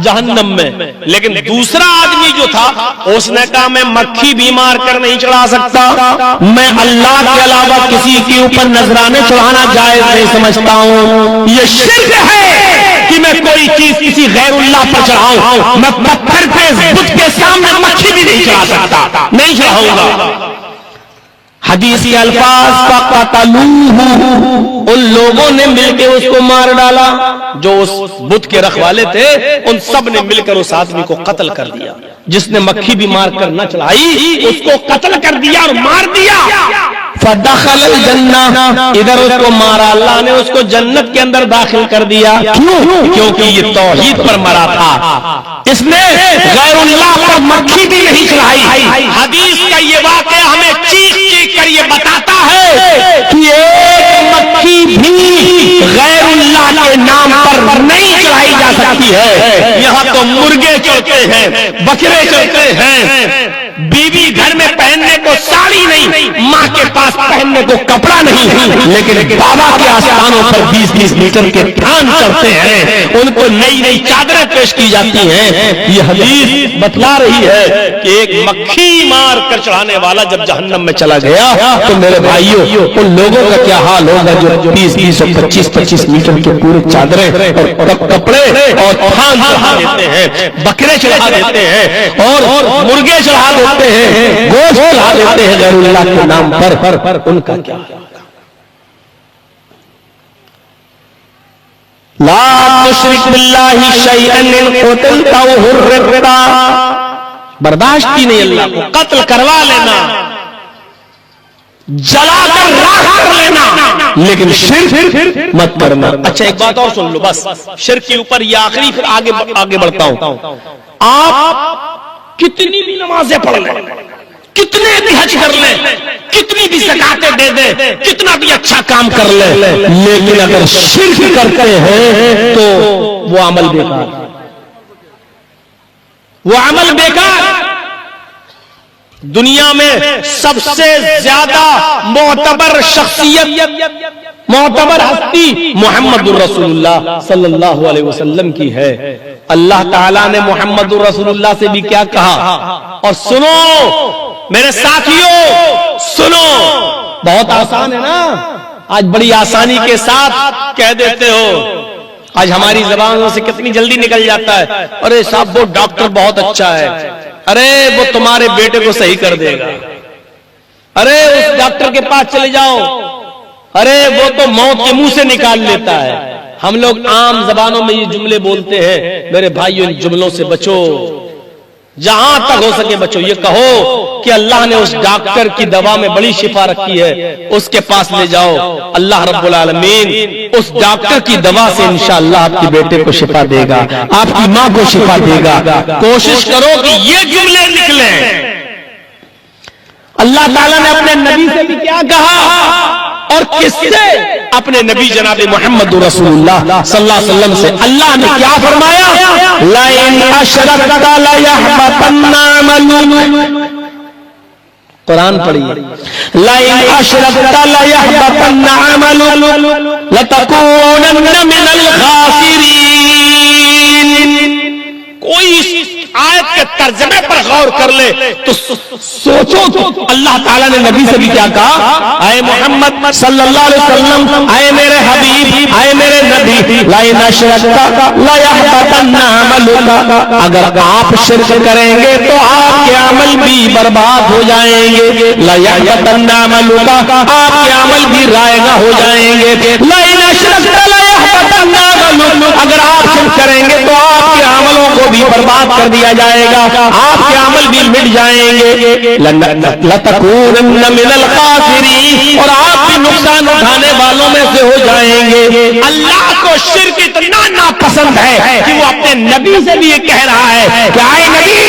S1: جہنم میں۔ لیکن دوسرا آدمی جو تھا اس نے کہا میں مکھی بھی مار کر نہیں چڑھا سکتا، میں اللہ کے علاوہ کسی کے اوپر نذرانے چڑھانا جائز نہیں سمجھتا ہوں، یہ شرک ہے کہ میں کوئی چیز کسی غیر اللہ پر چڑھاؤں۔ میں پتھر کے بت کے سامنے مکھی بھی نہیں چڑھا سکتا، نہیں چڑھاؤں گا۔ حدیث کے الفاظ فقتلوہ، ان لوگوں نے مل کے اس کو مار ڈالا، جو اس بت کے رکھوالے تھے ان سب نے مل کر اس آدمی کو قتل کر دیا۔ جس نے مکھی بھی مار کر نہ چڑھائی اس کو قتل کر دیا اور مار دیا۔ فدخل الجنہ، ادھر اس کو مارا، اللہ نے اس کو جنت کے اندر داخل کر دیا۔ کیونکہ یہ توحید پر مرا تھا، اس نے غیر اللہ پر مکھی بھی نہیں چڑھائی۔ حدیث کا یہ واقعہ ہمیں چیخ چیخ کر یہ بتاتا ہے کہ ایک مکھی بھی غیر اللہ کے نام پر نہیں چڑھائی جا سکتی ہے۔ یہاں تو مرغے چڑھتے ہیں، بکرے چڑھتے ہیں، بیوی گھر میں پہننے کو ساڑی نہیں، ماں کے پاس پہننے کو کپڑا نہیں، لیکن بابا کے آستانوں پر 20 میٹر کے تھان چڑھتے ہیں، ان کو نئی نئی چادریں پیش کی جاتی ہیں۔ یہ حدیث بتلا رہی ہے کہ ایک مکھی مار کر چڑھانے والا جب جہنم میں چلا گیا تو میرے بھائیوں ان لوگوں کا کیا حال ہوگا جو 20 اور 25 میٹر کے پورے چادریں اور کپڑے اور تھان چڑھا دیتے ہیں، بکرے چڑھا دیتے ہیں اور مرغے چڑھا دیتے ہیں، گوشت چڑھا دیتے ہیں غیر اللہ کے نام پر، ان کا کیا؟ لا تشرک باللہ شیئا ان قتلت او حررت، برداشت کی نہیں اللہ کو، قتل کروا لینا، جلا کر راکھ کر لینا، لیکن شرک مت کرنا۔ اچھا ایک بات اور سن لو، بس شرک کے اوپر یہ آخری، پھر آگے بڑھتا ہوں۔ آپ کتنی بھی نمازیں پڑھ لیں، کتنے بھی حج کر لیں، کتنی بھی زکاتیں دے دیں، کتنا بھی اچھا کام کر لیں، لیکن اگر شرک کرتے ہیں تو وہ عمل بیکار، وہ عمل بیکار۔ دنیا میں سب سے زیادہ معتبر شخصیت، معتبر ہستی محمد الرسول اللہ صلی اللہ علیہ وسلم کی ہے۔ اللہ تعالیٰ نے محمد الرسول اللہ سے بھی کیا کہا؟ اور سنو میرے ساتھیوں، سنو، بہت آسان ہے نا، آج بڑی آسانی کے ساتھ کہہ دیتے ہو، آج ہماری زبانوں سے کتنی جلدی نکل جاتا ہے، ارے صاحب وہ ڈاکٹر بہت اچھا ہے، ارے وہ تمہارے بیٹے کو صحیح کر دے گا، ارے اس ڈاکٹر کے پاس چلے جاؤ، ارے وہ تو موت کے منہ سے نکال لیتا ہے۔ ہم لوگ عام زبانوں میں یہ جملے بولتے ہیں، میرے بھائیو ان جملوں سے بچو، جہاں تک ہو سکے بچو۔ یہ کہو کہ اللہ نے اس ڈاکٹر کی دوا میں بڑی شفا رکھی ہے، اس کے پاس لے جاؤ، اللہ رب العالمین اس ڈاکٹر کی دوا سے انشاءاللہ آپ کے بیٹے کو شفا دے گا، آپ کی ماں کو شفا دے گا۔ کوشش کرو کہ یہ جملے نکلیں۔ اللہ تعالیٰ نے اپنے نبی سے بھی کیا کہا؟ اور کس سے؟ اپنے نبی جناب محمد رسول اللہ صلی اللہ علیہ وسلم سے۔ اللہ نے کیا فرمایا؟ لَئِنْ أَشْرَكْتَ لَيَحْبَطَنَّ عَمَلُكَ، قرآن پڑھیے، لَئِنْ أَشْرَكْتَ لَيَحْبَطَنَّ عَمَلُكَ لَتَكُونَنَّ مِنَ الْخَاسِرِينَ۔ کوئی آیت کے ترجمے پر غور کر لے تو سوچو تو اللہ تعالیٰ نے نبی سے بھی کیا کہا؟ اے محمد صلی اللہ علیہ وسلم، اے میرے حبیب، اے میرے نبی، لَئِنْ أَشْرَكْتَ لَيَحْبَطَنَّ عَمَلُكَ، اگر آپ شرک کریں گے تو آپ کے عمل بھی برباد ہو جائیں گے۔ لَيَحْبَطَنَّ عَمَلُكَ، آپ کے عمل بھی رائگاں ہو جائیں گے۔ لَئِنْ أَشْرَكْتَ لَيَحْبَطَنَّ عَمَلُكَ، اگر آپ شرک کریں گے تو آپ کے عملوں کو بھی برباد کر دیا جائے گا، آپ کے عمل بھی مٹ جائیں گے۔ لَتَكُونَنَّ مِنَ الْخَاسِرِينَ، اور آپ بھی نقصان اٹھانے والوں میں سے ہو جائیں گے۔ اللہ کو شرک اتنا ناپسند ہے کہ وہ اپنے نبی سے بھی یہ کہہ رہا ہے کہ اے نبی،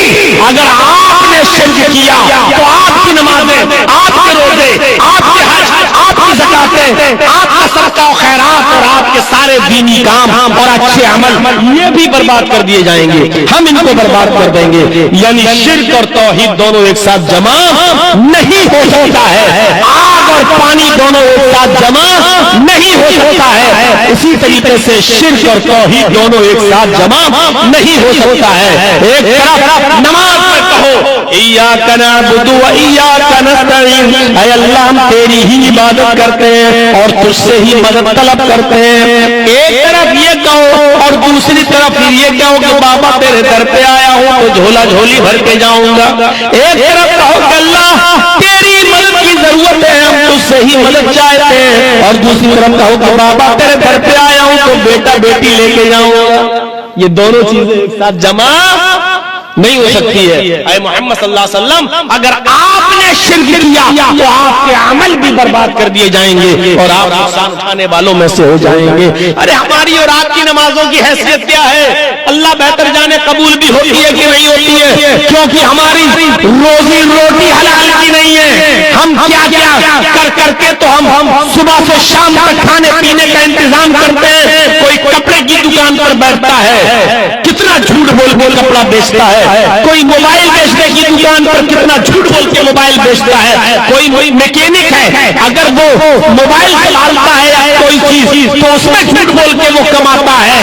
S1: اگر آپ نے شرک کیا تو آپ کی نمازیں، آپ کے روزے، آپ کے حج، آپ کی زکاتیں، آپ کا صدقہ و خیرات اور آپ کے سارے دینی کام اور اچھے عمل یہ بھی برباد کر دیے جائیں گے، ہم ان کو برباد کر دیں گے۔ یعنی شرک اور توحید دونوں ایک ساتھ جمع نہیں ہو سکتا ہے، آگ اور پانی دونوں ایک ساتھ جمع نہیں ہو سکتا ہے، اسی طریقے سے شرک اور توحید دونوں ایک ساتھ جمع نہیں ہو سکتا ہے۔ ایک طرف نماز میں کہو ایاک نعبد و ایاک نستعین، اے اللہ ہم تیری ہی عبادت کرتے ہیں اور تجھ سے ہی مدد طلب کرتے ہیں، ایک طرف یہ کہو اور دوسری طرف پھر یہ کہو کہ بابا تیرے در پہ آیا ہوں تو جھولا جھولی بھر کے جاؤں گا، ایک طرف کہو کہ اللہ تیری مدد کی ضرورت ہے ہم تجھ سے ہی مدد چاہتے ہیں، اور دوسری طرف کہو کہ بابا تیرے در پہ آیا ہوں تو بیٹا بیٹی لے کے جاؤں گا۔ یہ دونوں چیزیں ایک ساتھ جمع نہیں ہو سکتی ہے۔ اے محمد صلی اللہ علیہ وسلم، اگر آپ نے شرک کیا تو آپ کے عمل بھی برباد کر دیے جائیں گے اور آپ نقصان اٹھانے والوں میں سے ہو جائیں گے۔ ارے ہماری اور آپ کی نمازوں کی حیثیت کیا ہے؟ اللہ بہتر جانے قبول بھی ہوتی ہے کہ نہیں ہوتی ہے، کیونکہ ہماری روزی روٹی حلال کی نہیں ہے، ہم کیا کیا کر کر کے تو ہم صبح سے شام تک کھانے پینے کا انتظام کرتے ہیں۔ کوئی کپڑے کی دکان پر بیٹھتا ہے، کتنا جھوٹ بول بول کپڑا بیچتا ہے، کوئی موبائل بیچنے کی دکان پر کتنا جھوٹ بول کے موبائل بیچتا ہے، کوئی میکینک ہے اگر وہ موبائل چلاتا ہے یا کوئی چیز تو اس میں جھوٹ بول کے وہ کماتا ہے۔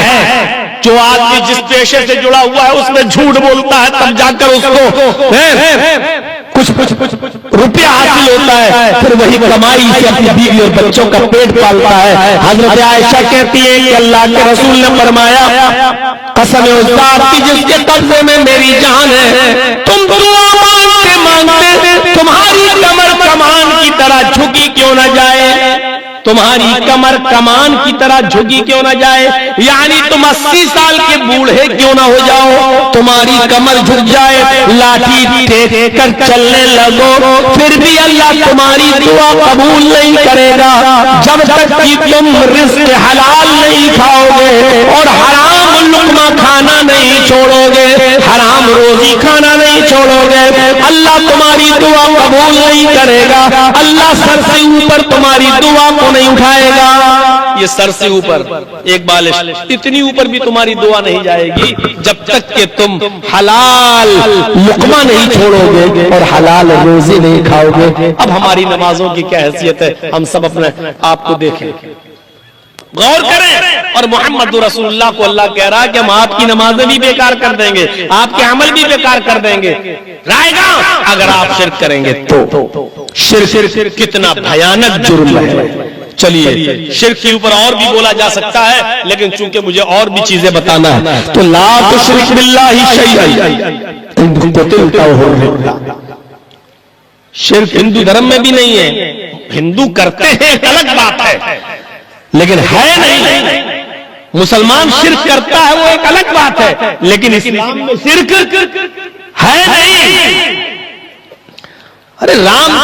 S1: جو آدمی جس پیشے سے جڑا ہوا ہے اس میں جھوٹ بولتا ہے تب جا کر اس کو کچھ روپیہ حاصل ہوتا ہے، پھر وہی کمائی سے اپنی بیوی اور بچوں کا پیٹ پالتا ہے۔ حضرت عائشہ کہتی ہے کہ اللہ کے رسول نے فرمایا قسم اس ذات کی جس کے قبضے میں میری جان ہے، تم دعا مانگتے مانگتے تمہاری کمر کمان کی طرح جھکی کیوں نہ جائے، تمہاری کمر کمان کی طرح جھکی کیوں نہ جائے، یعنی تم 80 سال کے بوڑھے کیوں نہ ہو جاؤ، تمہاری کمر جھک جائے، لاٹھی ٹیک کر چلنے لگو، پھر بھی اللہ تمہاری دعا قبول نہیں کرے گا جب تک کہ تم رزق حلال نہیں کھاؤ گے اور حرام لقمہ کھانا نہیں چھوڑو گے، حرام روزی کھانا نہیں چھوڑو گے، اللہ تمہاری دعا قبول نہیں کرے گا، اللہ سر سے اوپر تمہاری دعا کو نہیں اٹھائے گا۔ یہ سر سے اوپر ایک بالش اتنی اوپر بھی تمہاری دعا نہیں جائے گی جب تک کہ تم حلال لقمہ نہیں چھوڑو گے اور حلال روزی نہیں کھاؤ گے۔ اب ہماری نمازوں کی کیا حیثیت ہے، ہم سب اپنے آپ کو دیکھیں، غور کریں، اور محمد رسول اللہ کو اللہ کہہ رہا ہے کہ ہم آپ کی نمازیں بھی بیکار کر دیں گے، آپ کے عمل بھی بیکار کر دیں گے۔ رائے گا اگر آپ شرک کریں گے تو شرک کتنا بھیانک جرم ہے۔ چلیے شرک کے اوپر اور بھی بولا جا سکتا ہے، لیکن چونکہ مجھے اور بھی چیزیں بتانا ہے تو لا تشرک باللہ شیئا شرک ہندو دھرم میں بھی نہیں ہے، ہندو کرتے ہیں ایک الگ بات ہے لیکن ہے نہیں، مسلمان شرک کرتا ہے وہ ایک الگ بات ہے لیکن اسلام میں شرک ہے نہیں۔ ارے رام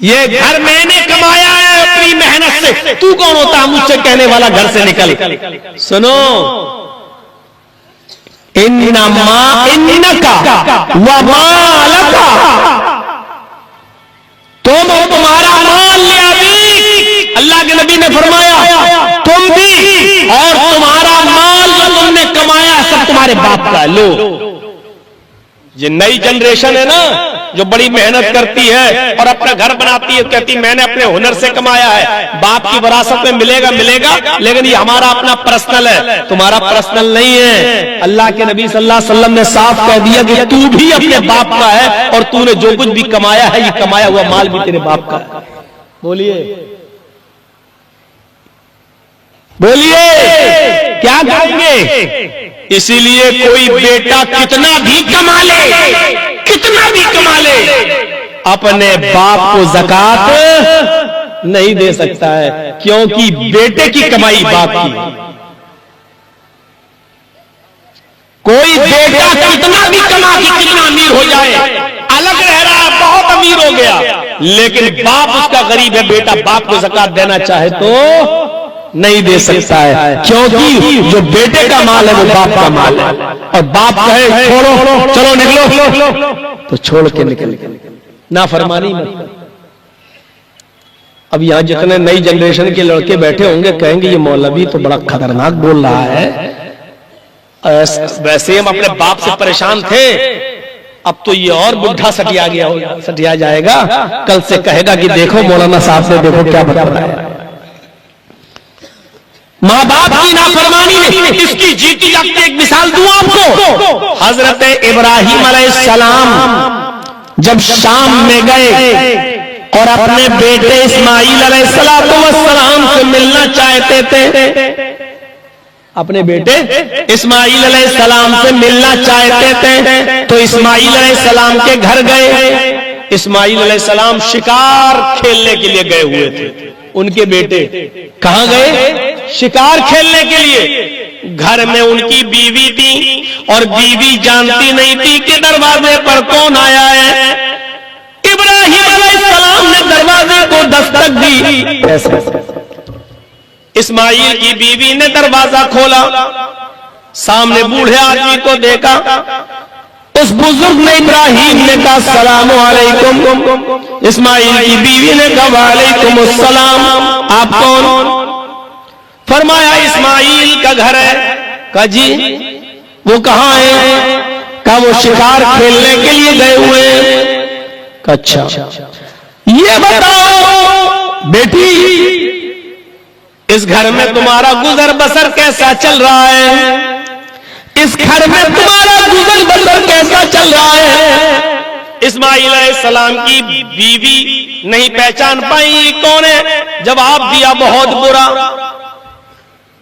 S1: یہ گھر میں نے کمایا ہے اپنی محنت سے، تو کون ہوتا ہے مجھ سے کہنے والا گھر سے نکل؟ سنو، انکا ومالکا، تم اور تمہارا مال لیا، اللہ کے نبی نے فرمایا تم بھی اور تمہارا مال جو تم نے کمایا سب تمہارے باپ کا۔ لو، یہ نئی جنریشن ہے نا جو بڑی محنت کرتی ہے اور اپنا گھر بناتی ہے، کہتی میں نے اپنے ہنر سے کمایا ہے، باپ کی وراثت میں ملے گا لیکن یہ ہمارا اپنا پرسنل ہے، تمہارا پرسنل نہیں ہے۔ اللہ کے نبی صلی اللہ علیہ وسلم نے صاف کہہ دیا کہ تو بھی اپنے باپ کا ہے اور تو نے جو کچھ بھی کمایا ہے یہ کمایا ہوا مال بھی تیرے باپ کا ہے۔ بولیے بولیے کیا کہیں گے؟ اسی لیے کوئی بیٹا کتنا بھی کما لے اپنے باپ کو زکات نہیں دے سکتا ہے، کیونکہ بیٹے کی کمائی باپ کی۔ کوئی بیٹا کتنا بھی کما کے کتنا امیر ہو جائے، الگ رہ رہا ہے، بہت امیر ہو گیا، لیکن باپ اس کا غریب ہے، بیٹا باپ کو زکات دینا چاہے تو نہیں دے سکتا ہے، کیونکہ جو بیٹے کا مال ہے وہ باپ کا مال ہے، اور باپ کہے چھوڑو چلو نکلو تو چھوڑ کے نکل، نافرمانی مت۔ اب یہاں جتنے نئی جنریشن کے لڑکے بیٹھے ہوں گے کہیں گے یہ مولوی تو بڑا خطرناک بول رہا ہے، ویسے ہم اپنے باپ سے پریشان تھے، اب تو یہ اور بڈھا سٹیا جائے گا، کل سے کہے گا کہ دیکھو مولانا صاحب سے دیکھو کیا بتا رہا ہے۔ ماں باپ کی نافرمانی میں اس کی جیتی جاگتی ایک مثال دوں آپ کو۔ حضرت ابراہیم علیہ السلام جب شام میں گئے اور اپنے بیٹے اسماعیل علیہ السلام سے ملنا چاہتے تھے، اپنے بیٹے اسماعیل علیہ السلام سے ملنا چاہتے تھے تو اسماعیل علیہ السلام کے گھر گئے۔ اسماعیل علیہ السلام شکار کھیلنے کے لیے گئے ہوئے تھے، ان کے بیٹے کہاں گئے؟ شکار کھیلنے کے لیے۔ گھر میں ان کی بیوی تھی اور بیوی جانتی نہیں تھی کہ دروازے پر کون آیا ہے۔ ابراہیم علیہ السلام نے دروازے کو دستک دی، اسماعیل کی بیوی نے دروازہ کھولا، سامنے بوڑھے آدمی کو دیکھا، اس بزرگ نے ابراہیم نے کہا السلام علیکم، اسماعیل کی بیوی نے کہا وعلیکم السلام، آپ کون؟ فرمایا اسماعیل کا گھر ہے۔ کہا جی وہ کہاں ہے؟ کہا وہ شکار کھیلنے کے لیے گئے ہوئے ہیں۔ کہا اچھا یہ بتاؤ بیٹی اس گھر میں تمہارا گزر بسر کیسا چل رہا ہے؟ اس گھر میں تمہارا گزر بسر کیسا چل رہا ہے؟ اسماعیل علیہ السلام کی بیوی نہیں پہچان پائی کون ہے، جواب دیا بہت برا،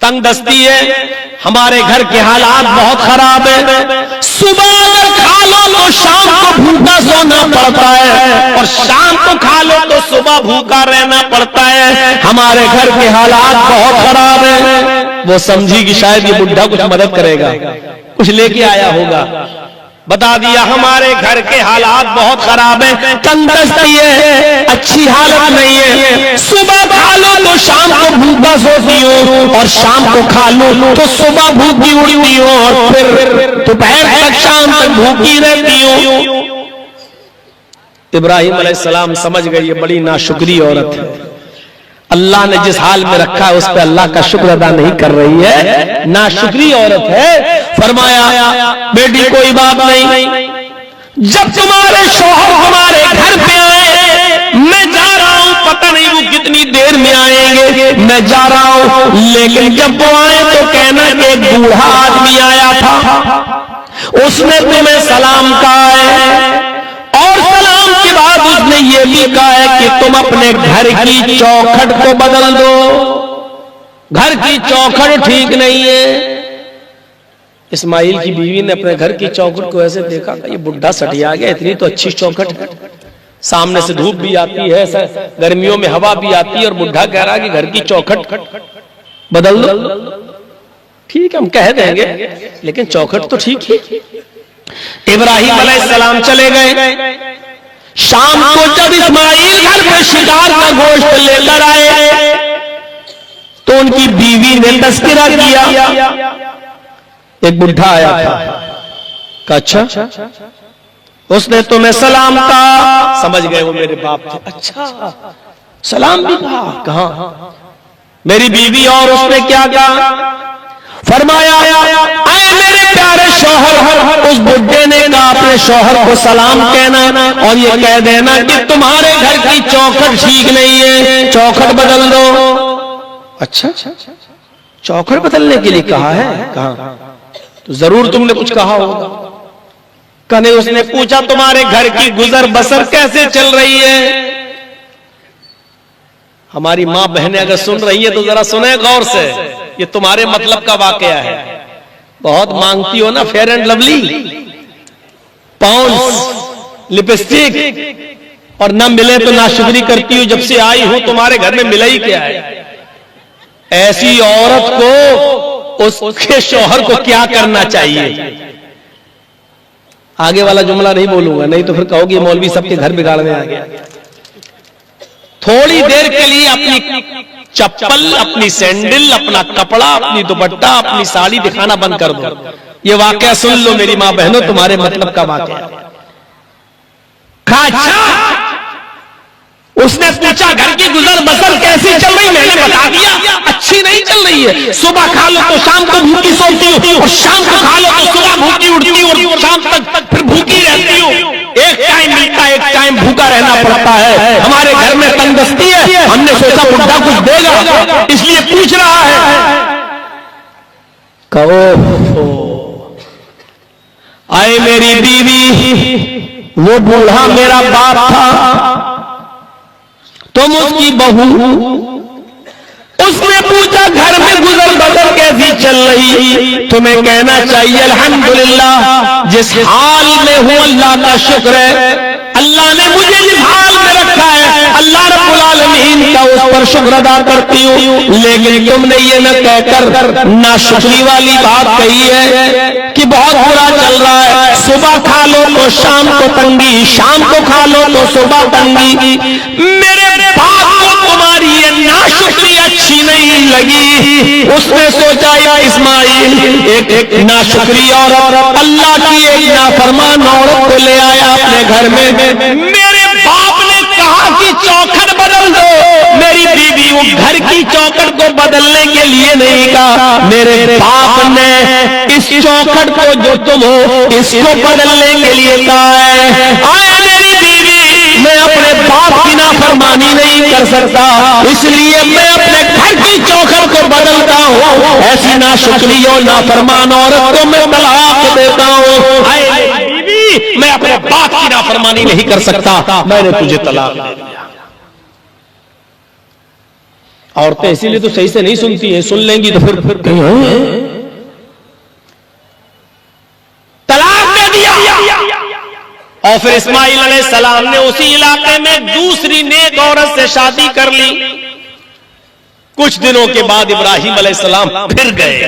S1: تنگ دستی ہے، ہمارے گھر کے حالات بہت خراب ہیں، صبح اگر کھا لو تو شام کو بھوکا سونا پڑتا ہے اور شام کو کھا لو تو صبح بھوکا رہنا پڑتا ہے، ہمارے گھر کے حالات بہت خراب ہیں۔ وہ سمجھی کہ شاید یہ بڈھا کچھ مدد کرے گا، کچھ لے کے آیا ہوگا، بتا دیا ہمارے گھر کے حالات بہت خراب ہیں، تنگ دستی ہے، اچھی حالت نہیں ہے، صبح کھا لو تو شام کو بھوکا سوتی ہوں اور شام کو کھا لو تو صبح بھوکی اڑتی ہوں اور پھر دوپہر تک شام تک بھوکی رہتی ہوں۔ ابراہیم علیہ السلام سمجھ گئے یہ بڑی ناشکری عورت ہے، اللہ نے جس حال میں رکھا ہے اس پہ اللہ کا شکر ادا نہیں کر رہی ہے، ناشکری عورت ہے۔ فرمایا بیٹی کوئی بات نہیں، جب تمہارے شوہر ہمارے گھر پہ آئے میں جا رہا ہوں، پتہ نہیں وہ کتنی دیر میں آئیں گے، میں جا رہا ہوں، لیکن جب وہ آئے تو کہنا کہ ایک بوڑھا آدمی آیا تھا، اس نے تمہیں سلام کہا ہے اور سلام کے بعد اس نے یہ بھی کہا ہے کہ تم اپنے گھر کی چوکھٹ کو بدل دو، گھر کی چوکھٹ ٹھیک نہیں ہے۔ اسماعیل کی بیوی نے اپنے گھر کی چوکھٹ کو ایسے دیکھا کہ یہ بڈھا سٹیا گیا، اتنی تو اچھی چوکھٹ ہے، سامنے سے دھوپ بھی آتی ہے، گرمیوں میں ہوا بھی آتی ہے، اور بڈھا کہہ رہا کہ گھر کی چوکھٹ بدل دو۔ ٹھیک ہے ہم کہہ دیں گے لیکن چوکھٹ تو ٹھیک ہی۔ ابراہیم علیہ السلام چلے گئے، شام کو جب اسماعیل گھر پہ تو ان کی بیوی نے تذکرہ کیا. ایک بڈھا آیا تھا, کہا اچھا اس نے تمہیں سلام کہا. سمجھ گئے وہ میرے باپ تھے. اچھا سلام بھی کہا. کہاں میری بیوی, اور اس نے کیا کہا؟ فرمایا اے میرے پیارے شوہر. اس بڈھے نے کہا اپنے شوہر کو سلام کہنا اور یہ کہہ دینا کہ تمہارے گھر کی چوکھٹ ٹھیک نہیں ہے, چوکھٹ بدل دو. اچھا چوکھٹ بدلنے کے لیے کہا ہے؟ کہاں تو ضرور تم نے کچھ کہا ہوگا. کہنے اس نے پوچھا تمہارے گھر کی گزر بسر کیسے چل رہی ہے؟ ہماری ماں بہنیں اگر سن رہی ہیں تو ذرا سنیں غور سے, یہ تمہارے مطلب کا واقعہ ہے. بہت مانگتی ہو نا Fair and Lovely, Pond's, lipstick, اور نہ ملے تو ناشکری کرتی ہو. جب سے آئی ہوں تمہارے گھر میں ملا ہی کیا ہے؟ ایسی عورت کو اس کے شوہر کو کیا کرنا چاہیے؟ آگے والا جملہ نہیں بولوں گا, نہیں تو پھر کہو گی مولوی سب کے گھر بگاڑنے آ گیا. تھوڑی دیر کے لیے اپنی چپل, اپنی سینڈل, اپنا کپڑا, اپنی دوپٹہ, اپنی ساڑی دکھانا بند کر دو. یہ واقعہ سن لو میری ماں بہنوں, تمہارے مطلب کا واقعہ. اچھا اس نے پوچھا گھر کی گزر بسر کیسی چل رہی؟ میں نے بتا دیا اچھی نہیں چل رہی ہے. صبح کھا لو تو شام کو بھوکی سوتی ہو, اور شام کو کھا لو تو صبح بھوکی اٹھتی ہو, اور شام تک پھر بھوکی رہتی ہو. ایک ٹائم ملتا ہے, ایک ٹائم بھوکا رہنا پڑتا ہے. ہمارے گھر میں تنگ دستی ہے, ہم نے سوچا بڈھا کچھ دے گا اس لیے پوچھ رہا ہے. کہو آئے میری بیوی, وہ بوڑھا میرا باپ تھا, تم اس کی بہو. اس نے پوچھا گھر میں گزر بسر کیسی چل رہی؟ تمہیں کہنا چاہیے الحمدللہ, جس حال میں ہوں اللہ کا شکر ہے. اللہ نے مجھے جس حال میں رکھا ہے اللہ رب العالمین کا اس پر شکر ادا کرتی ہوں. لیکن تم نے یہ نہ کہہ کر ناشکری والی بات کہی ہے کہ بہت برا چل رہا ہے. صبح کھا لو تو شام کو تنگی, شام کو کھا لو تو صبح تنگی. میرے باپ کو تمہاری یہ ناشکری اچھی نہیں لگی. اس نے سوچا یا اسماعیل ایک ناشکری اور اللہ کی ایک نافرمان عورت کو لے آیا اپنے گھر میں. میرے باپ نے کہا کہ چوکھٹ بدل دو. میری بیوی وہ گھر کی چوکھٹ کو بدلنے کے لیے نہیں کہا, میرے باپ نے اس چوکھٹ کو جو تم ہو اس کو بدلنے کے لیے کہا ہے. آئے میری بیوی, میں اپنے باپ کی نافرمانی نہیں کر سکتا, اس لیے میں اپنے گھر کی چوکھٹ کو بدلتا ہوں. ایسی ناشکری اور نافرمان عورت کو میں طلاق دیتا ہوں. آئے بیوی, میں اپنے باپ کی نافرمانی نہیں کر سکتا, میں نے تجھے طلاق دے دیا. عورتیں اسی لیے تو صحیح سے نہیں سنتی ہیں, سن لیں گی تو پھر طلاق دے دیا. اور پھر اسماعیل علیہ السلام نے اسی علاقے میں دوسری نیک عورت سے شادی کر لی. کچھ دنوں کے بعد ابراہیم علیہ السلام پھر گئے.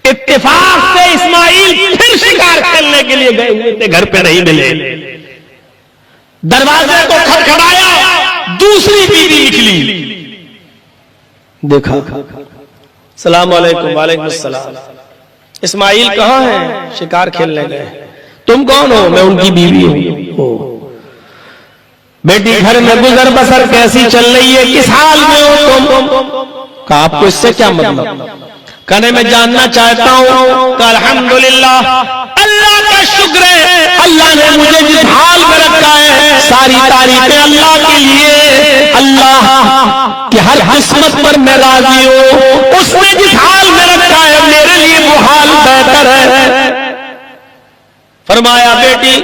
S1: اتفاق سے اسماعیل پھر شکار کھیلنے کے لیے گئے ہوئے تھے, گھر پہ نہیں ملے. دروازے کو کھٹکھٹایا, دوسری بیوی نکلی. دیکھا, السلام علیکم. وعلیکم السلام. اسماعیل کہاں ہیں؟ شکار کھیلنے گئے. تم کون ہو؟ میں ان کی بیوی ہوں. بیٹی گھر میں گزر بسر کیسی چل رہی ہے, کس حال میں ہو تم؟ کہا آپ کو اس سے کیا مطلب؟ کہنے میں جاننا چاہتا ہوں. کہ الحمدللہ, اللہ کا شکر ہے, اللہ نے مجھے جس حال میں رکھا ہے ساری تعریفیں اللہ کے لیے. اللہ کہ ہر قسمت پر میں راضی ہوں. اس نے جس حال میں رکھا ہے میرے لیے وہ حال بہتر ہے. فرمایا بیٹی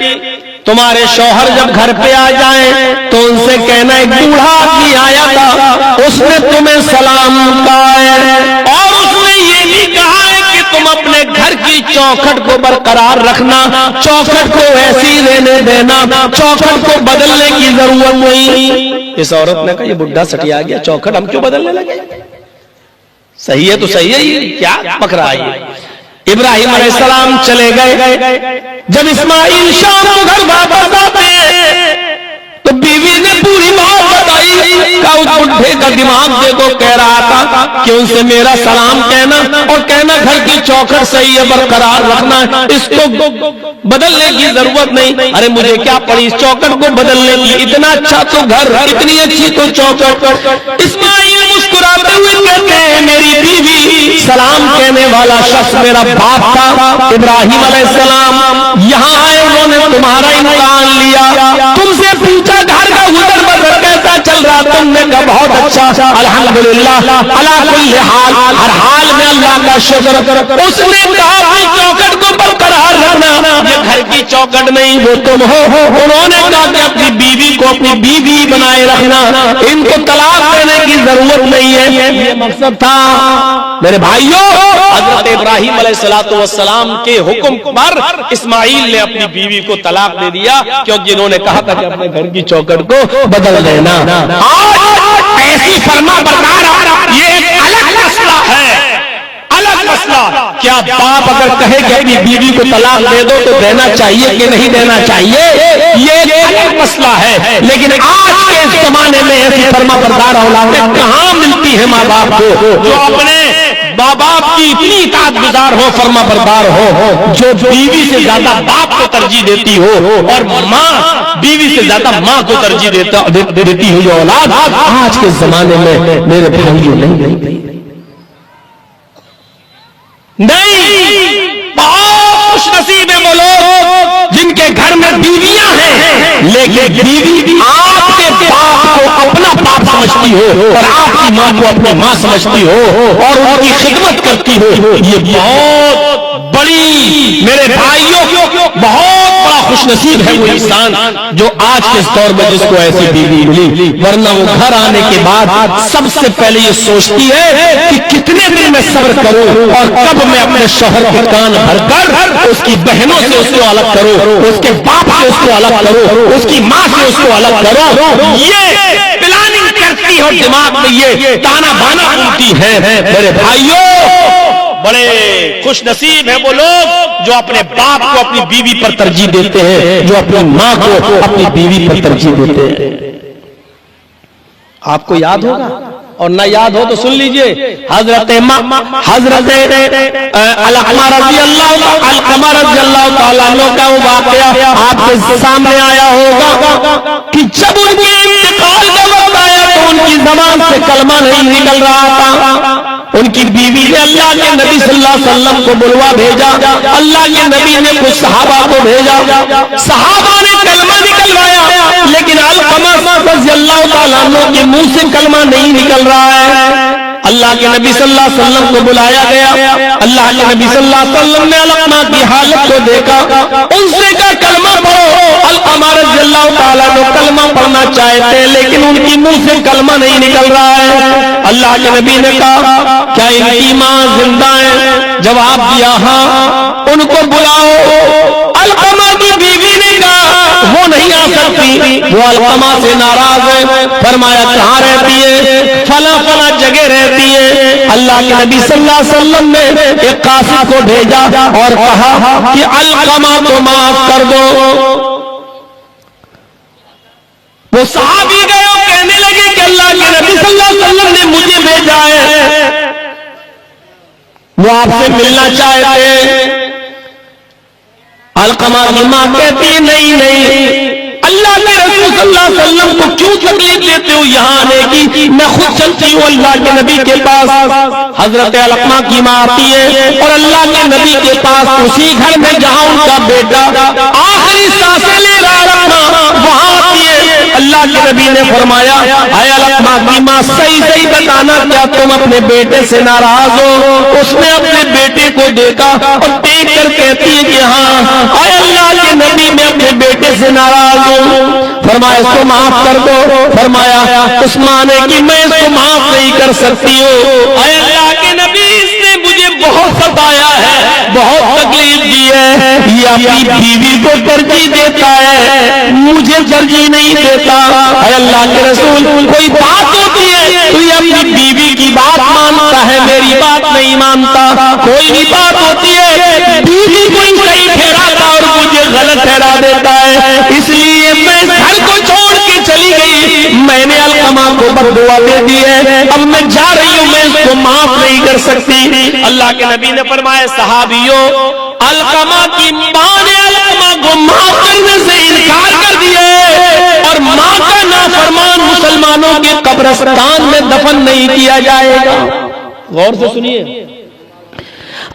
S1: تمہارے شوہر جب گھر پہ آ جائیں تو ان سے کہنا ایک بوڑھا آدمی آیا تھا, اس نے تمہیں سلام کہا ہے, اور اس نے یہ بھی کہا ہے کہ تم اپنے گھر کی چوکھٹ کو برقرار رکھنا, چوکھٹ کو ایسی رہنے دینا, چوکھٹ کو بدلنے کی ضرورت نہیں. اس عورت نے کہا یہ بڈھا سٹیا گیا, چوکھٹ ہم کیوں بدلنے لگے؟ صحیح ہے تو صحیح ہے, کیا پکڑا ہے. ابراہیم علیہ السلام چلے گئے. جب اسماعیل شام کو گھر واپس آتے تو بیوی نے پوری بات بتائی. کہا اس بوڑھے کا دماغ دیکھو، کہہ رہا تھا کہ ان سے میرا سلام کہنا اور کہنا گھر کی چوکھٹ صحیح ہے، برقرار رکھنا ہے، اس کو بدلنے کی ضرورت نہیں۔ ارے مجھے کیا پڑی اس چوکھٹ کو بدلنے کی، اتنا اچھا تو گھر، اتنی اچھی تو چوکھٹ۔ اسماعیل مسکراتے ہوئے کہتے ہیں میری بیوی سلام کہنے والا شخص میرا باپ تھا ابراہیم علیہ السلام، یہاں آئے انہوں نے تمہارا امتحان لیا، تم سے پوچھا گھر کا گزر بسر کیسا چل رہا، تم نے کہا بہت اچھا، الحمدللہ، علی کل حال، ہر حال میں اللہ کا شکر۔ اس نے کہا اپنی چوکھٹ کو برقرار رکھنا، یہ گھر کی چوکھٹ نہیں وہ تم ہو۔ انہوں نے کہا کہ اپنی بیوی کو اپنی بیوی بنائے رکھنا، ان کو طلاق دینے کی ضرورت نہیں ہے، یہ مقصد تھا۔ میرے بھائیوں، حضرت ابراہیم علیہ السلام کے حکم پر اسماعیل نے اپنی بیوی کو طلاق دے دیا، کیونکہ انہوں نے کہا تھا کہ اپنے گھر کی چوکھٹ کو بدل دینا۔ آج ایسی فرما بردار، یہ ایک الگ مسئلہ ہے، الگ مسئلہ۔ کیا باپ اگر کہے کہ اپنی بیوی کو طلاق دے دو تو دینا چاہیے کہ نہیں دینا چاہیے، یہ ایک الگ مسئلہ ہے۔ لیکن آج کے زمانے میں ایسی فرما بردار اولادیں کہاں ملتی ہیں ماں باپ کو جو اپنے ماں باپ کی اتنی اطاعت گزار ہو، فرما بردار ہو، جو بیوی سے زیادہ باپ کو ترجیح دیتی ہو اور ماں بیوی سے زیادہ ماں کو ترجیح دیتی ہو، جو اولاد آج کے زمانے میں میرے بھائیوں نہیں۔ بہت خوش نصیب ہیں وہ لوگ جن کے گھر میں بیویاں ہیں، لیکن بیوی آپ کے باپ کو اپنا باپ سمجھتی ہو اور آپ کی ماں کو اپنی ماں سمجھتی ہو اور ان کی خدمت کرتی ہو، یہ بہت بڑی، میرے بھائیوں بہت بڑا خوش نصیب ہے وہ انسان جو آج کے دور میں جس کو ایسی بیوی ملی، ورنہ وہ گھر آنے کے بعد سب سے پہلے یہ سوچتی ہے کہ کتنے دن میں صبر کروں اور کب میں اپنے شوہر کے کان بھر کر اس کی بہنوں سے اس کو الگ کروں، اس کے باپ سے اس کو الگ کروں، اس کی ماں سے اس کو الگ کروں، یہ پلاننگ کرتی اور دماغ میں یہ تانا بانا بنتی ہے۔ میرے بھائیوں، بڑے خوش نصیب ہیں وہ لوگ جو اپنے باپ کو اپنی بیوی پر ترجیح دیتے ہیں، جو اپنی ماں کو اپنی بیوی پر ترجیح دیتے ہیں۔ آپ کو یاد ہوگا اور نہ یاد ہو تو سن لیجئے، حضرت علقمہ رضی اللہ تعالیٰ عنہ کا وہ واقعہ آپ کے سامنے آیا ہوگا کہ جب ان کے انتقال کا وقت آیا تو ان کی زبان سے کلمہ نہیں نکل رہا تھا۔ ان کی بیوی نے اللہ کے نبی صلی اللہ علیہ وسلم کو بلوا بھیجا، اللہ کے نبی نے کچھ صحابہ کو بھیجا، صحابہ نے کلمہ نکلوایا، لیکن علقمہ رضی اللہ تعالیٰ عنہ کے منہ سے کلمہ نہیں نکل رہا ہے۔ اللہ کے نبی صلی اللہ علیہ وسلم کو بلایا گیا، اللہ کے نبی صلی اللہ علیہ وسلم نے علقمہ کی حالت کو دیکھا، ان سے کہا کلمہ پڑھو۔ علقمہ رضی اللہ تعالیٰ عنہ کلمہ پڑھنا چاہتے ہیں لیکن ان کی منہ سے کلمہ نہیں نکل رہا ہے۔ اللہ کے نبی نے کہا کیا ان کی ماں زندہ ہے؟ جواب دیا ہاں۔ ان کو بلاؤ۔ علقمہ کی بیوی نے کہا وہ نہیں آ سکتی، وہ علقمہ سے ناراض ہے۔ فرمایا کہاں رہتی ہے؟ فلاں فلاں جگہ رہتی ہے۔ اللہ کے نبی صلی اللہ علیہ وسلم نے ایک قاصد کو بھیجا اور کہا کہ علقمہ کو معاف کر دو۔ وہ صحابی گئے اور کہنے لگے کہ اللہ کے نبی صلی اللہ علیہ وسلم نے مجھے بھیجا ہے، وہ آپ سے ملنا چاہتے ہیں۔ علقمہ کی ماں کہتی ہے نہیں، اللہ کے رسول صلی اللہ علیہ وسلم کو کیوں تکلیف دیتے ہو یہاں آنے کی، میں خود چلتی ہوں اللہ کے نبی کے پاس۔ حضرت علقمہ کی ماں آتی ہے اور اللہ کے نبی کے پاس اسی گھر میں جہاں ان کا بیٹا آخری سانسیں لے رہا وہاں آتی ہے۔ اللہ کے نبی نے فرمایا اے علقمہ کی ماں صحیح بتانا کیا تم اپنے بیٹے سے ناراض ہو؟ اس نے اپنے بیٹے کو دیکھا اور دیکھ کر کہتی ہے کہ ہاں اے اللہ کے نبی میں اپنے بیٹے سے ناراض ہوں۔ فرمایا اس کو معاف کر دو۔ فرمایا اس ماں نے کہ میں اس کو معاف نہیں کر سکتی ہوں، اے اللہ کے نبی اس نے مجھے بہت ستایا ہے، بہت تکلیف دی ہے، یہ اپنی بیوی کو ترجیح دیتا ہے، مجھے ترجیح نہیں دیتا۔ اے اللہ کے رسول کوئی بات ہوتی ہے تو یہ اپنی بیوی کی بات مانتا ہے، میری بات نہیں مانتا۔ کوئی بھی بات ہوتی ہے بیوی کو صحیح ٹھہراتا اور مجھے غلط ٹھہرا دیتا ہے، اس لیے میں گھر کو چھوڑ کے چلی گئی۔ میں نے علقمہ کو بددعا دے دی ہے، اب میں جا رہی ہوں، میں اس کو معاف نہیں کر سکتی۔ اللہ کے نبی نے فرمایا صحابیوں، علقمہ کی ماں نے علقمہ کو معاف کرنے سے انکار کر دیا اور ماں کا نافرمان مسلمانوں کے قبرستان میں دفن نہیں کیا جائے گا۔ غور سے سنیے،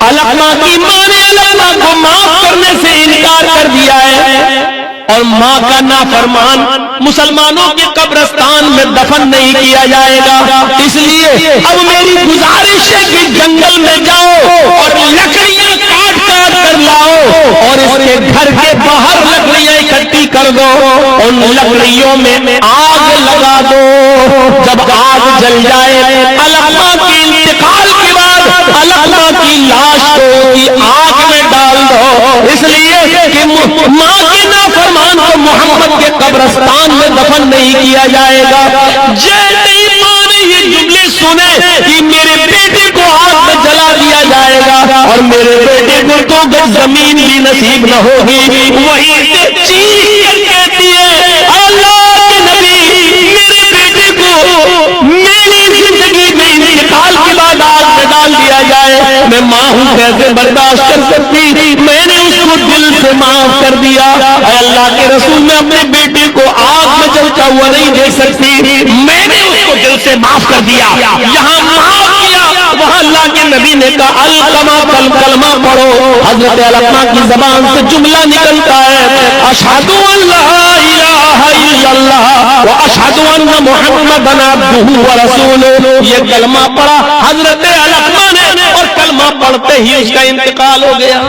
S1: علقمہ کی ماں نے علقمہ کو معاف کرنے سے انکار کر دیا ہے اور ماں کا نافرمان مسلمانوں کے قبرستان میں دفن نہیں کیا جائے گا۔ اس لیے اب میری گزارش ہے کہ جنگل میں جاؤ اور لکڑیاں کاٹ کاٹ کر لاؤ اور اس کے گھر کے باہر لکڑیاں اکٹھی کر دو، ان لکڑیوں میں آگ لگا دو۔ جب آگ جل جائے، علقمہ کے انتقال کے بعد علقمہ کی لاش کو آگ میں ڈال دو، اس لیے کہ ماں کے نافرمان کو محمد کے قبرستان میں دفن نہیں کیا جائے گا۔ جیسے ہی ماں نے یہ جملے سنے کہ میرے بیٹے کو آگ میں جلا دیا جائے گا اور میرے بیٹے کو تو زمین بھی نصیب نہ ہوگی، وہیں سے چیخ کر کہتی ہے اللہ کے نبی، میرے بیٹے کو میری زندگی میں انتقال کے بعد آگ میں ڈال دیا جائے، میں ماں ہوں کیسے برداشت کر سکتی؟ میں نے اس کو دل سے معاف کر دیا۔ اے اللہ کے رسول، میں اپنے بیٹے کو آگ میں جلتا ہوا نہیں دیکھ سکتی، میں نے اس کو دل سے معاف کر دیا۔ یہاں معاف کیا، وہاں اللہ کے نبی نے کہا علقمہ کلمہ پڑھو۔ حضرت علقمہ کی زبان سے جملہ نکلتا ہے اشہد ان لا الہ الا اللہ واشہد ان محمدًا عبدہ ورسولہ۔ یہ کلمہ پڑھا حضرت علقمہ نے اور کلمہ پڑھتے ہی اس کا انتقال ہو گیا۔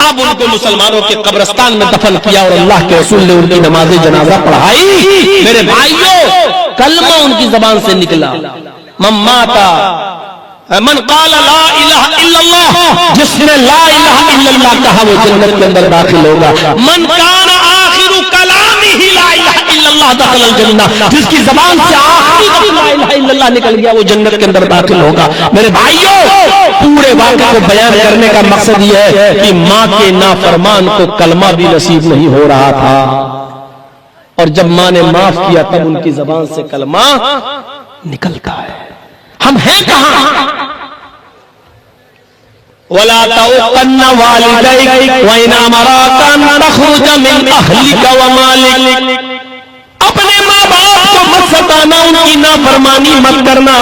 S1: اب ان کو مسلمانوں کے قبرستان میں دفن کیا اور اللہ کے رسول نے ان کی نماز جنازہ پڑھائی۔ میرے بھائیوں، کلمہ ان کی زبان سے نکلا، من ماتا من قال لا الہ الا اللہ، جس نے لا الہ الا اللہ کہا وہ جنت کے اندر داخل ہوگا۔ من کان آخر کلامہ لا الہ الا اللہ دخل الجنہ، جس کی زبان سے آخری لا الہ الا اللہ نکل گیا وہ جنت کے اندر داخل ہوگا۔ میرے بھائیوں، پورے واقعے کو بیان کرنے کا مقصد یہ ہے کہ ماں کے نافرمان کو کلمہ بھی نصیب نہیں ہو رہا تھا، اور جب ماں نے معاف کیا تب ان کی زبان سے کلمہ نکلتا ہے۔ ہم ہیں کہاں؟ وَلَا تَعُقَّنَّ وَالِدَيْكَ وَإِنْ أَمَرَاكَ أَن تَخْرُجَ مِنْ أَهْلِكَ وَمَالِكَ۔ اپنے ماں باپ کو مت ستانا، ان کی نافرمانی مت کرنا،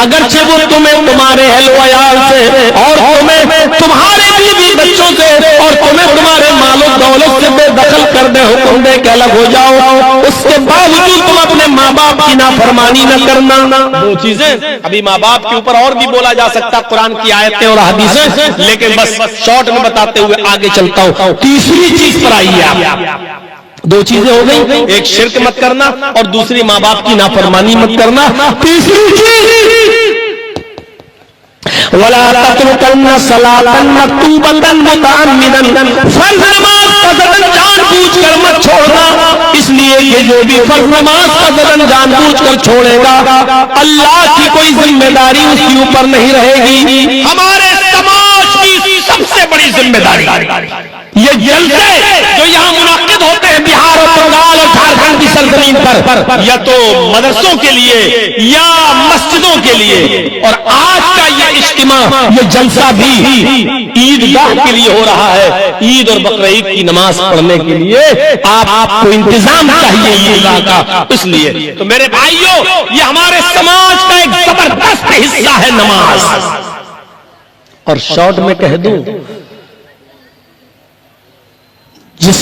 S1: اگرچہ وہ تمہیں تمہارے اہل و عیال سے اور تمہیں تمہارے بیوی بچوں سے اور تمہیں تمہارے مال و دولت سے بے دخل کر دے، حکم دے کہ الگ ہو جاؤ، اس کے باوجود تم اپنے ماں باپ کی نافرمانی نہ کرنا۔ دو چیزیں ابھی ماں باپ کے اوپر اور بھی بولا جا سکتا، قرآن کی آیتیں اور حدیثیں، لیکن بس شارٹ میں بتاتے ہوئے آگے چلتا ہوں۔ تیسری چیز پر آئیے آپ، دو چیزیں ہو گئی، ایک شرک مت کرنا اور دوسری ماں باپ کی نافرمانی مت کرنا۔ تیسری چیز وَلَا تَتْرُكَنَّ صَلَاةً مَكْتُوبَةً مُتَعَمِّدًا، فرض نماز کا زدن جان بوجھ کر مت چھوڑنا، اس لیے کہ جو بھی فرض نماز کا زدن جان بوجھ کر چھوڑے گا اللہ کی کوئی ذمہ داری اس کے اوپر نہیں رہے گی۔ ہمارے سماج کی سب سے بڑی ذمہ داری یہ جلسے جو یہاں منعقد ہوتے ہیں بہار اور بنگال اور جھارکھنڈ کی سرزمین پر، یا تو مدرسوں کے لیے یا مسجدوں کے لیے، اور آج کا یہ اجتماع، یہ جلسہ بھی عیدگاہ کے لیے ہو رہا ہے، عید اور بقرعید کی نماز پڑھنے کے لیے آپ کو انتظام چاہیے عیدگاہ کا۔ اس لیے تو میرے بھائیوں، یہ ہمارے سماج کا ایک زبردست حصہ ہے نماز۔ اور شارٹ میں کہہ دوں، جس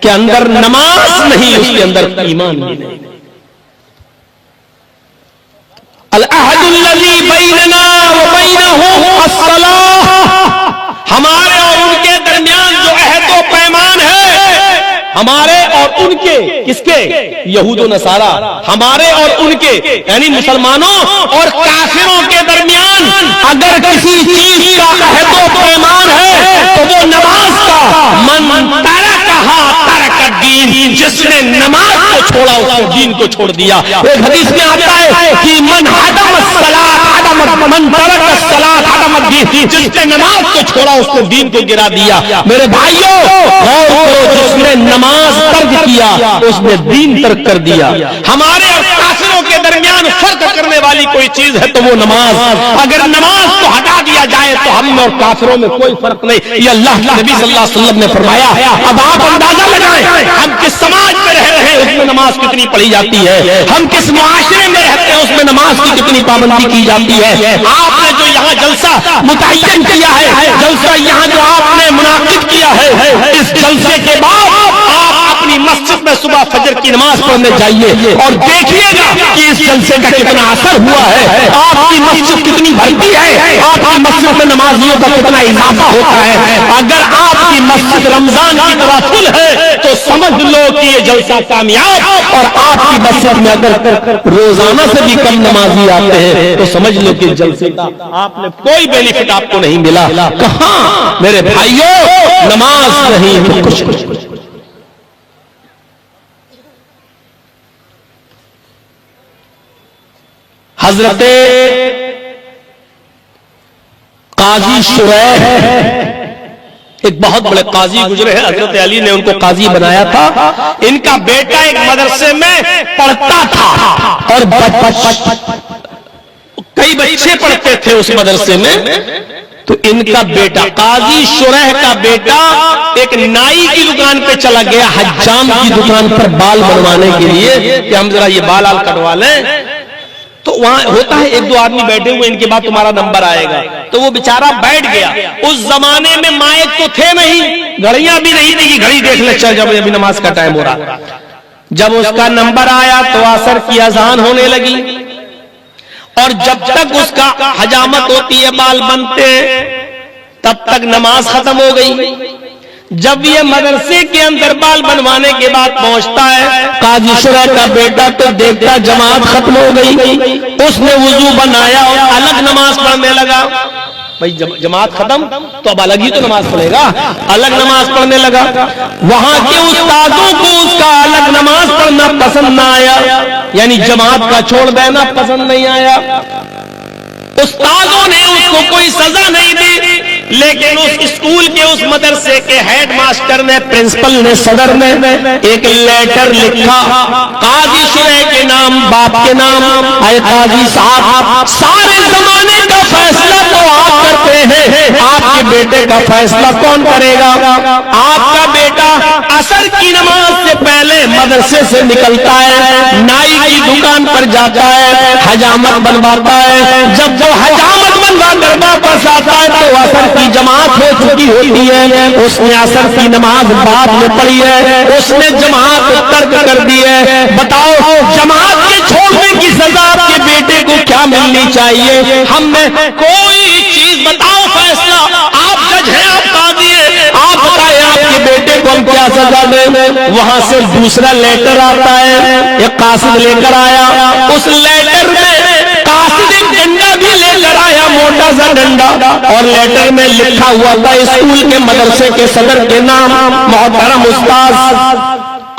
S1: کے اندر نماز نہیں اس کے اندر ایمان بھی نہیں۔ العہد الذی بیننا وبینہم الصلاۃ، ہمارے اور ان کے درمیان جو عہد و پیمان ہے، ہمارے اور ان کے، کس کے؟ یہود و نصارہ، ہمارے اور ان کے یعنی مسلمانوں اور کافروں کے درمیان اگر کسی چیز کا عہد و پیمان ہے تو وہ نماز کا۔ من ترکہا ترک الدین، جس نے نماز کو چھوڑا اس نے دین کو چھوڑ دیا۔ ایک حدیث میں آتا ہے کہ من عدم الصلاۃ عدم من ترک الصلاۃ حدم الدین، جس نے نماز کو چھوڑا اس نے دین کو گرا دیا۔ میرے بھائیوں غور کرو، جس نے نماز ترک کیا اس نے دین ترک کر دیا۔ ہمارے اور کافروں کے درمیان فرق کرنے والی کوئی چیز ہے تو وہ نماز، اگر نماز کو ہٹا دیا جائے تو ہم میں اور کافروں میں کوئی فرق نہیں۔ یہ اللہ کے نبی صلی اللہ علیہ وسلم نے فرمایا۔ اب آپ اندازہ لگائیں ہم کس سماج میں رہ رہے ہیں، اس میں نماز کتنی پڑھی جاتی ہے، ہم کس معاشرے میں رہتے ہیں اس میں نماز کی کتنی پابندی کی جاتی ہے۔ آپ نے جو یہاں جلسہ متعین کیا ہے، جلسہ یہاں جو آپ نے منعقد کیا ہے، اس جلسے کے بعد آپ اپنی مسجد میں صبح فجر کی نماز پڑھنے جائیے اور دیکھیے گا کہ اس جلسے کا کتنا اثر ہوا ہے، آپ کی مسجد کتنی بھرتی ہے، آپ کی مسجد میں نمازیوں کا کتنا اضافہ ہوتا ہے۔ اگر آپ کی مسجد رمضان کی طرح فل ہے تو سمجھ لو کہ یہ جلسہ کامیاب، اور آپ کی مسجد میں اگر روزانہ سے بھی کم نمازی آتے ہیں تو سمجھ لو کہ جلسے کا آپ نے کوئی بینیفٹ آپ کو نہیں ملا۔ کہاں میرے بھائیوں نماز نہیں تو کچھ حضرت قاضی شریح ایک بہت بڑے قاضی گزرے ہیں، حضرت علی نے ان کو قاضی بنایا تھا۔ ان کا بیٹا ایک مدرسے میں پڑھتا تھا اور کئی بچے پڑھتے تھے اس مدرسے میں، تو ان کا بیٹا قاضی شریح کا بیٹا ایک نائی کی دکان پہ چلا گیا، حجام کی دکان پر بال بنوانے کے لیے کہ ہم ذرا یہ بال کٹوا لیں۔ تو وہاں ہوتا ہے ایک دو آدمی بیٹھے ہوئے، ان کے بعد تمہارا نمبر آئے گا، تو وہ بیچارہ بیٹھ گیا۔ اس زمانے میں مائک تو تھے نہیں، گھڑیاں بھی نہیں تھی کہ گھڑی دیکھ لے چل جب ابھی نماز کا ٹائم ہو رہا۔ جب اس کا نمبر آیا تو عصر کی اذان ہونے لگی، اور جب تک اس کا حجامت ہوتی ہے، بال بنتے ہیں، تب تک نماز ختم ہو گئی۔ جب یہ مدرسے کے اندر بال بنوانے کے بعد پہنچتا ہے قاضی شریح کا بیٹا تو دیکھتا جماعت ختم ہو گئی، اس نے وضو بنایا اور الگ نماز پڑھنے لگا۔ بھائی جماعت ختم تو اب الگ ہی تو نماز پڑھے گا، الگ نماز پڑھنے لگا۔ وہاں کے استادوں کو اس کا الگ نماز پڑھنا پسند نہ آیا، یعنی جماعت کا چھوڑ دینا پسند نہیں آیا۔ استادوں نے اس کو کوئی سزا نہیں دی، لیکن اس اسکول کے اس مدرسے کے ہیڈ ماسٹر نے، پرنسپل نے، صدر نے ایک لیٹر لکھا قاضی شریح کے نام، باپ کے نام، اے قاضی صاحب سارے زمانے کا فیصلہ تو آپ کرتے ہیں، آپ کے بیٹے کا فیصلہ کون کرے گا؟ آپ کا بیٹا عصر کی نماز سے پہلے مدرسے سے نکلتا ہے، نائی کی دکان پر جاتا ہے، حجامت بنواتا ہے، جب وہ حجامت بنوا کر واپس آتا ہے تو عصر کی جماعت ہو چکی ہوتی ہے، اس نے عصر کی نماز بعد میں پڑھی ہے، اس نے جماعت ترک کر دی ہے۔ بتاؤ جماعت کے چھوڑنے کی سزا آپ کے بیٹے کو کیا ملنی چاہیے؟ ہم میں کوئی چیز بتاؤ، فیصلہ آپ جج ہیں، آپ قاضی ہیں، آپ بتائیں آپ کے بیٹے کو ہم کیا سزا دیں؟ وہاں سے دوسرا لیٹر آتا ہے، ایک قاصد لے کر آیا، اس لیٹر میں قاصد ایک ڈنڈا بھی لے کر آیا، موٹا سا ڈنڈا، اور لیٹر میں لکھا ہوا تھا اسکول کے مدرسے کے صدر کے نام، محترم استاد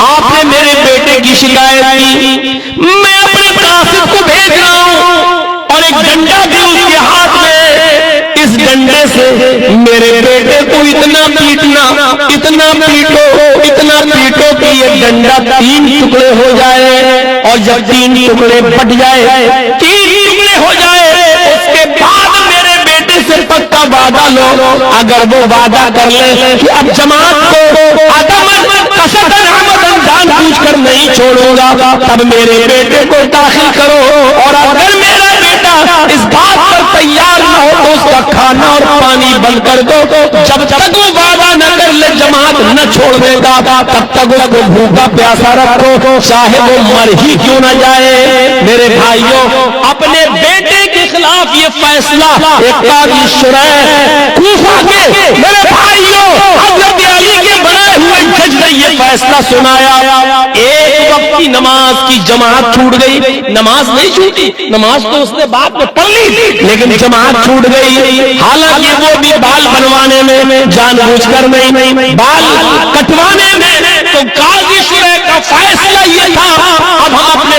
S1: آپ نے میرے بیٹے کی شکایت کی، میں اپنے قاصد کو بھیج رہا ہوں اور ایک ڈنڈا بھی اس کے ہاتھ میں، اس ڈنڈے سے میرے بیٹے کو اتنا پیٹنا، اتنا پیٹو کہ یہ ڈنڈا 3 ٹکڑے ہو جائے، اور جب 3 ٹکڑے بٹ جائے، 3 ٹکڑے ہو جائے، اس کے بعد میرے بیٹے سے پکا وعدہ لو، اگر وہ وعدہ کر لے کہ اب جماعت کو جان بوجھ کر نہیں چھوڑوں گا، تب میرے بیٹے کو داخل کرو، اور اگر میرا بیٹا اس بات پر تیار نہ ہو تو اس کا کھانا اور پانی بند کر دو، جب تک وہ وعدہ نہ کر لے جماعت نہ چھوڑنے کا، تب تک اس کو بھوکا پیاسا رکھو، چاہے وہ مر ہی کیوں نہ جائے۔ میرے بھائیوں اپنے بیٹے کے خلاف یہ فیصلہ ایک قاضی شریح کوفہ کے، میرے بھائیوں حضرت علی کے بنائے ہوئے جج نے یہ فیصلہ سنایا۔ ایک وقت کی نماز کی جماعت چھوٹ گئی، نماز نہیں چھوٹی، نماز تو اس نے بعد میں پڑھ لی، لیکن جماعت چھوٹ گئی، حالانکہ وہ بھی بال بنوانے میں جان بوجھ کر نہیں، بال کٹوانے میں۔ تو قاضی شریح کا فیصلہ یہ تھا اب ہم اپنے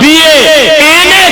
S1: BA MA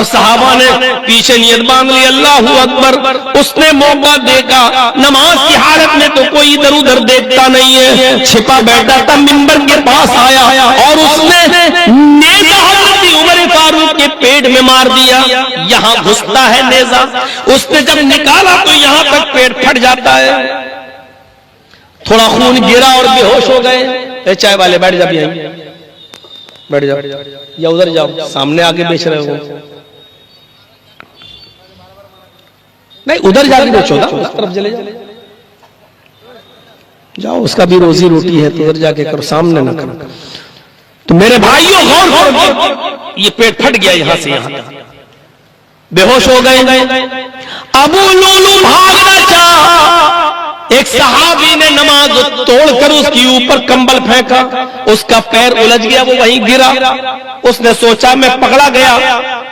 S1: اور صحابہ نے پیچھے نیت باندھ لی اللہ اکبر. اس نے موقع دیکھا, نماز کی حالت میں تو کوئی ادھر ادھر دیکھتا نہیں ہے, چھپا بیٹھا تھا, منبر کے پاس آیا اور اس نے نیزہ حضرت عمر فاروق کے پیٹ میں مار دیا. یہاں گھستا ہے نیزہ, اس نے جب نکالا تو یہاں تک پیٹ پھٹ جاتا ہے, تھوڑا خون گرا اور بے ہوش ہو گئے. اے چائے والے بیٹھ جا, یہیں بیٹھ جاؤ یا ادھر جاؤ, سامنے آگے بیچ رہے ہو, نہیں ادھر جا کے بیچو نا, اس طرف چلے جاؤ, جاؤ اس کا بھی روزی روٹی ہے تو ادھر جا کے کرو, سامنے نہ کرو. تو میرے بھائیوں غور کرو, یہ پیٹ پھٹ گیا یہاں سے یہاں تک, بے ہوش ہو گئے. ابو لولو بھاگنا چاہا, ایک صحابی نے نماز توڑ کر اس کی اوپر کمبل پھینکا, اس کا پیر الجھ گیا, وہ وہیں گرا. اس نے سوچا میں پکڑا گیا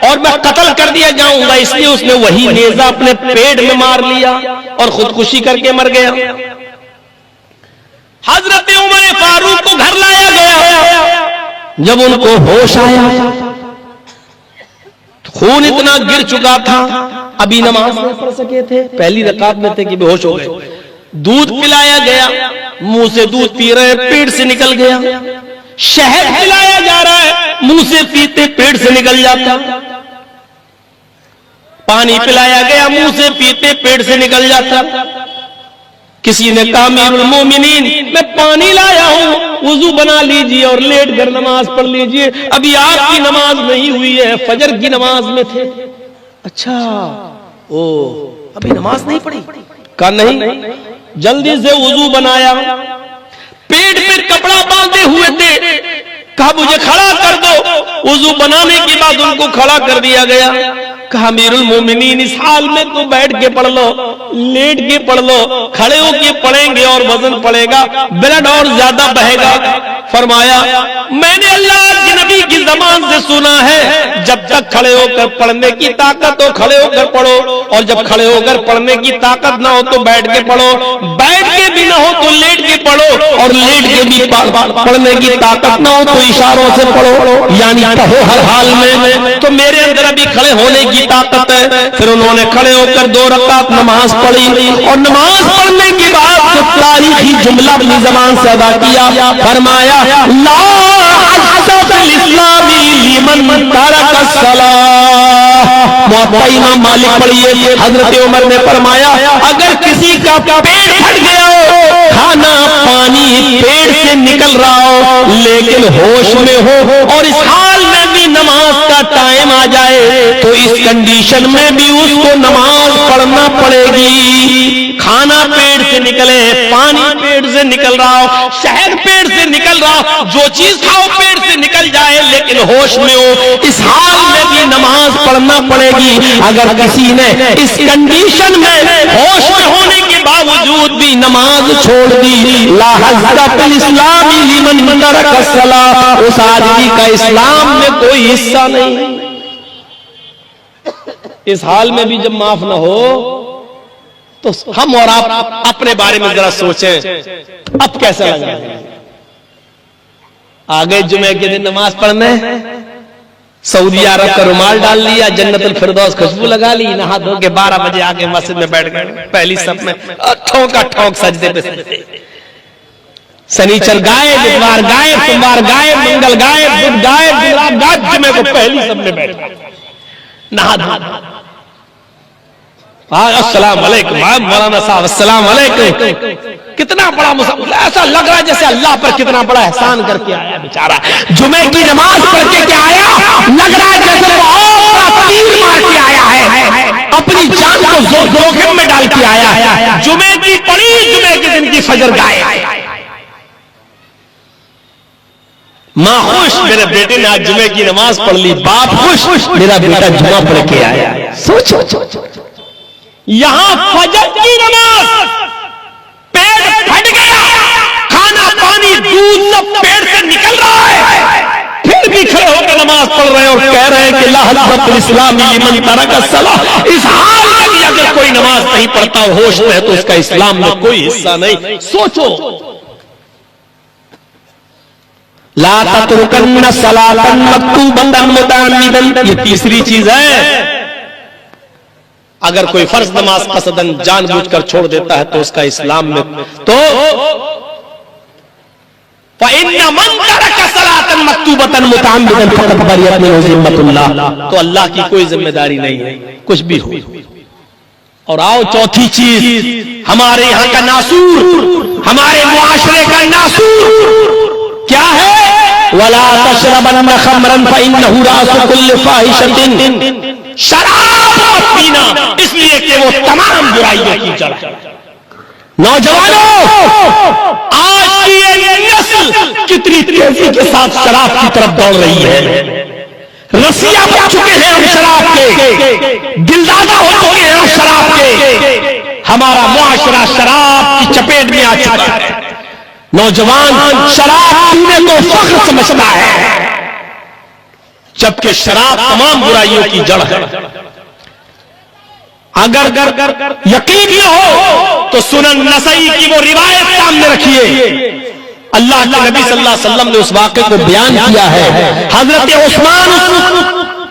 S1: اور میں قتل کر دیا جاؤں گا, اس لیے اس نے وہی نیزہ اپنے پیٹ میں مار لیا اور خودکشی کر کے مر گیا. حضرت عمر فاروق کو گھر لایا گیا, جب ان کو ہوش آیا خون اتنا گر چکا تھا, ابھی نماز نہیں پڑھ سکے تھے, پہلی رکعت میں تھے کہ بے ہوش ہو گئے. دودھ پلایا گیا, منہ سے دودھ پی رہے, پیٹ سے نکل گیا. شہد پلایا جا رہا ہے, منہ سے پیتے پیٹ سے نکل جاتا. پانی پلایا گیا, منہ سے پیتے پیٹ سے نکل جاتا. کسی نے کہا امیر المومنین میں پانی لایا ہوں, وضو بنا لیجئے اور لیٹ کر نماز پڑھ لیجئے, ابھی آپ کی نماز نہیں ہوئی ہے, فجر کی نماز میں تھے. اچھا او ابھی نماز نہیں پڑھی؟ کہا نہیں. جلدی سے وضو بنایا, پیٹ پہ کپڑا باندھے ہوئے تھے, کہا مجھے کھڑا کر دو. وضو بنانے کے بعد ان کو کھڑا کر دیا گیا. کہا امیر المومنین اس حال میں تو بیٹھ کے پڑھ لو, لیٹ کے پڑھ لو, کھڑے ہو کے پڑھیں گے اور وزن پڑے گا, بلڈ اور زیادہ بہے گا. فرمایا میں نے اللہ کے نبی کی زبان سے سنا ہے جب تک کھڑے ہو کر پڑھنے کی طاقت ہو کھڑے ہو کر پڑھو, اور جب کھڑے ہو کر پڑھنے کی طاقت نہ ہو تو بیٹھ کے پڑھو, بیٹھ کے بھی نہ ہو تو لیٹ کے پڑھو, اور لیٹ کے بھی پڑھنے کی طاقت نہ ہو تو اشاروں سے پڑھو, یعنی پڑھو ہر حال میں. تو میرے اندر ابھی کھڑے ہونے کی طاقت ہے. پھر انہوں نے کھڑے ہو کر 2 رکعت نماز پڑھی, اور نماز پڑھنے کے بعد جو تاریخی جملہ اپنی زبان سے ادا کیا, فرمایا لا حج فی الاسلام لمن ترک الصلاۃ. موطا امام مالک پڑھیے, حضرت عمر نے فرمایا اگر کسی کا پیٹ پھٹ گیا ہو, کھانا پانی پیٹ سے نکل رہا ہو لیکن ہوش میں ہو, اور اس حال میں بھی نماز کا ٹائم آ جائے تو اس کنڈیشن میں بھی اس کو نماز پڑھنا پڑے گی. کھانا پیٹ سے نکلے, پانی پیٹ سے نکل رہا ہو, شہد پیٹ سے نکل رہا ہو, جو چیز کھاؤ پیٹ سے نکل جائے لیکن ہوش میں ہو, اس حال میں بھی نماز پڑھنا پڑے گی. اگر کسی نے اس کنڈیشن میں ہوش میں ہونے کے باوجود بھی نماز چھوڑ دی, لا حظ فی الاسلام لمن ترک الصلاۃ, اس آدمی کا اسلام میں کوئی حصہ نہیں. اس حال میں بھی جب معاف نہ ہو تو ہم اور آپ اپنے بارے میں ذرا سوچیں, اب کیسا لگا. آگے جمعے کے دن نماز پڑھنے, سعودی عرب کا رومال ڈال لیا, جنت الفردوس خوشبو لگا لی, نہا دھو کے 12 بجے آ کے مسجد میں بیٹھ گئے, پہلی صف میں ٹھونکا ٹھونک سجدے پہ سجدے. سنیچر گائے, اتوار گائے, سوموار گائے, منگل گائے, بدھ گائے, جمعرات گائے, جمعے کو پہلی صف میں بیٹھ گئے, نہا دھو. السلام علیکم مولانا صاحب, السلام علیکم. کتنا بڑا مسلمان, ایسا لگ رہا ہے جیسے اللہ پر کتنا بڑا احسان کر کے آیا بیچارہ. جمعے کی نماز پڑھ کے کیا آیا, لگ رہا ہے جیسے وہ اور تیر مار کے آیا ہے, اپنی جان کو جوخم میں ڈال کے آیا ہے. جمعے کی پڑھی, جمعے کے دن کی فجر گائے. ماں خوش, میرے بیٹے نے آج جمعے کی نماز پڑھ لی. باپ خوش, میرا بیٹا جمعہ پڑھ کے آیا. سوچو یہاں فجر کی نماز, پیٹ پھٹ گیا, کھانا پانی دودھ سب پیٹ سے نکل رہا ہے, پھر بھی کھڑے ہو کر نماز پڑھ رہے ہیں اور کہہ رہے ہیں کہ لا حظ فی الاسلام لمن ترک الصلاۃ. اس حال میں بھی اگر کوئی نماز نہیں پڑھتا اور ہوش میں ہے تو اس کا اسلام میں کوئی حصہ نہیں. سوچو لا تترکن صلاۃ مکتوبۃ متعمدا، یہ تیسری چیز ہے، اگر کوئی فرض نماز قصدن جان بوجھ کر چھوڑ دیتا ہے تو اس کا اسلام میں تو فَإِنَّ مَن تَرَكَ صَلَاةً مَكْتُوبَةً مُتَعَمِّدًا فَقَدْ بَرِئَتْ مِنْهُ ذِمَّةُ اللَّهِ، تو اللہ کی کوئی ذمہ داری نہیں ہے کچھ بھی ہو۔ اور آؤ چوتھی چیز، ہمارے یہاں کا ناسور، ہمارے معاشرے کا ناسور کیا ہے؟ وَلَا تَشْرَبَنَّ خَمْرًا فَإِنَّهُ رَأْسُ كُلِّ فَاحِشَةٍ، شراب مت پینا اس لیے کہ وہ تمام برائیوں کی جڑ ہے۔ نوجوانوں، آج کی یہ نسل کتنی تیزی کے ساتھ شراب کی طرف دوڑ رہی ہے، رسیاں بن چکے ہیں ہم شراب کے، دلدادہ ہو چکے ہیں ہم شراب کے، ہمارا معاشرہ شراب کی چپیٹ میں آ چکا ہے۔ نوجوان شراب پینے کو فخر سمجھتا ہے، جبکہ شراب تمام برائیوں کی جڑ ہے۔ اگر یقین نہ ہو تو سنن نسائی کی وہ روایت سامنے رکھیے، اللہ کے نبی صلی اللہ علیہ وسلم نے اس واقعے کو بیان کیا ہے۔ حضرت عثمان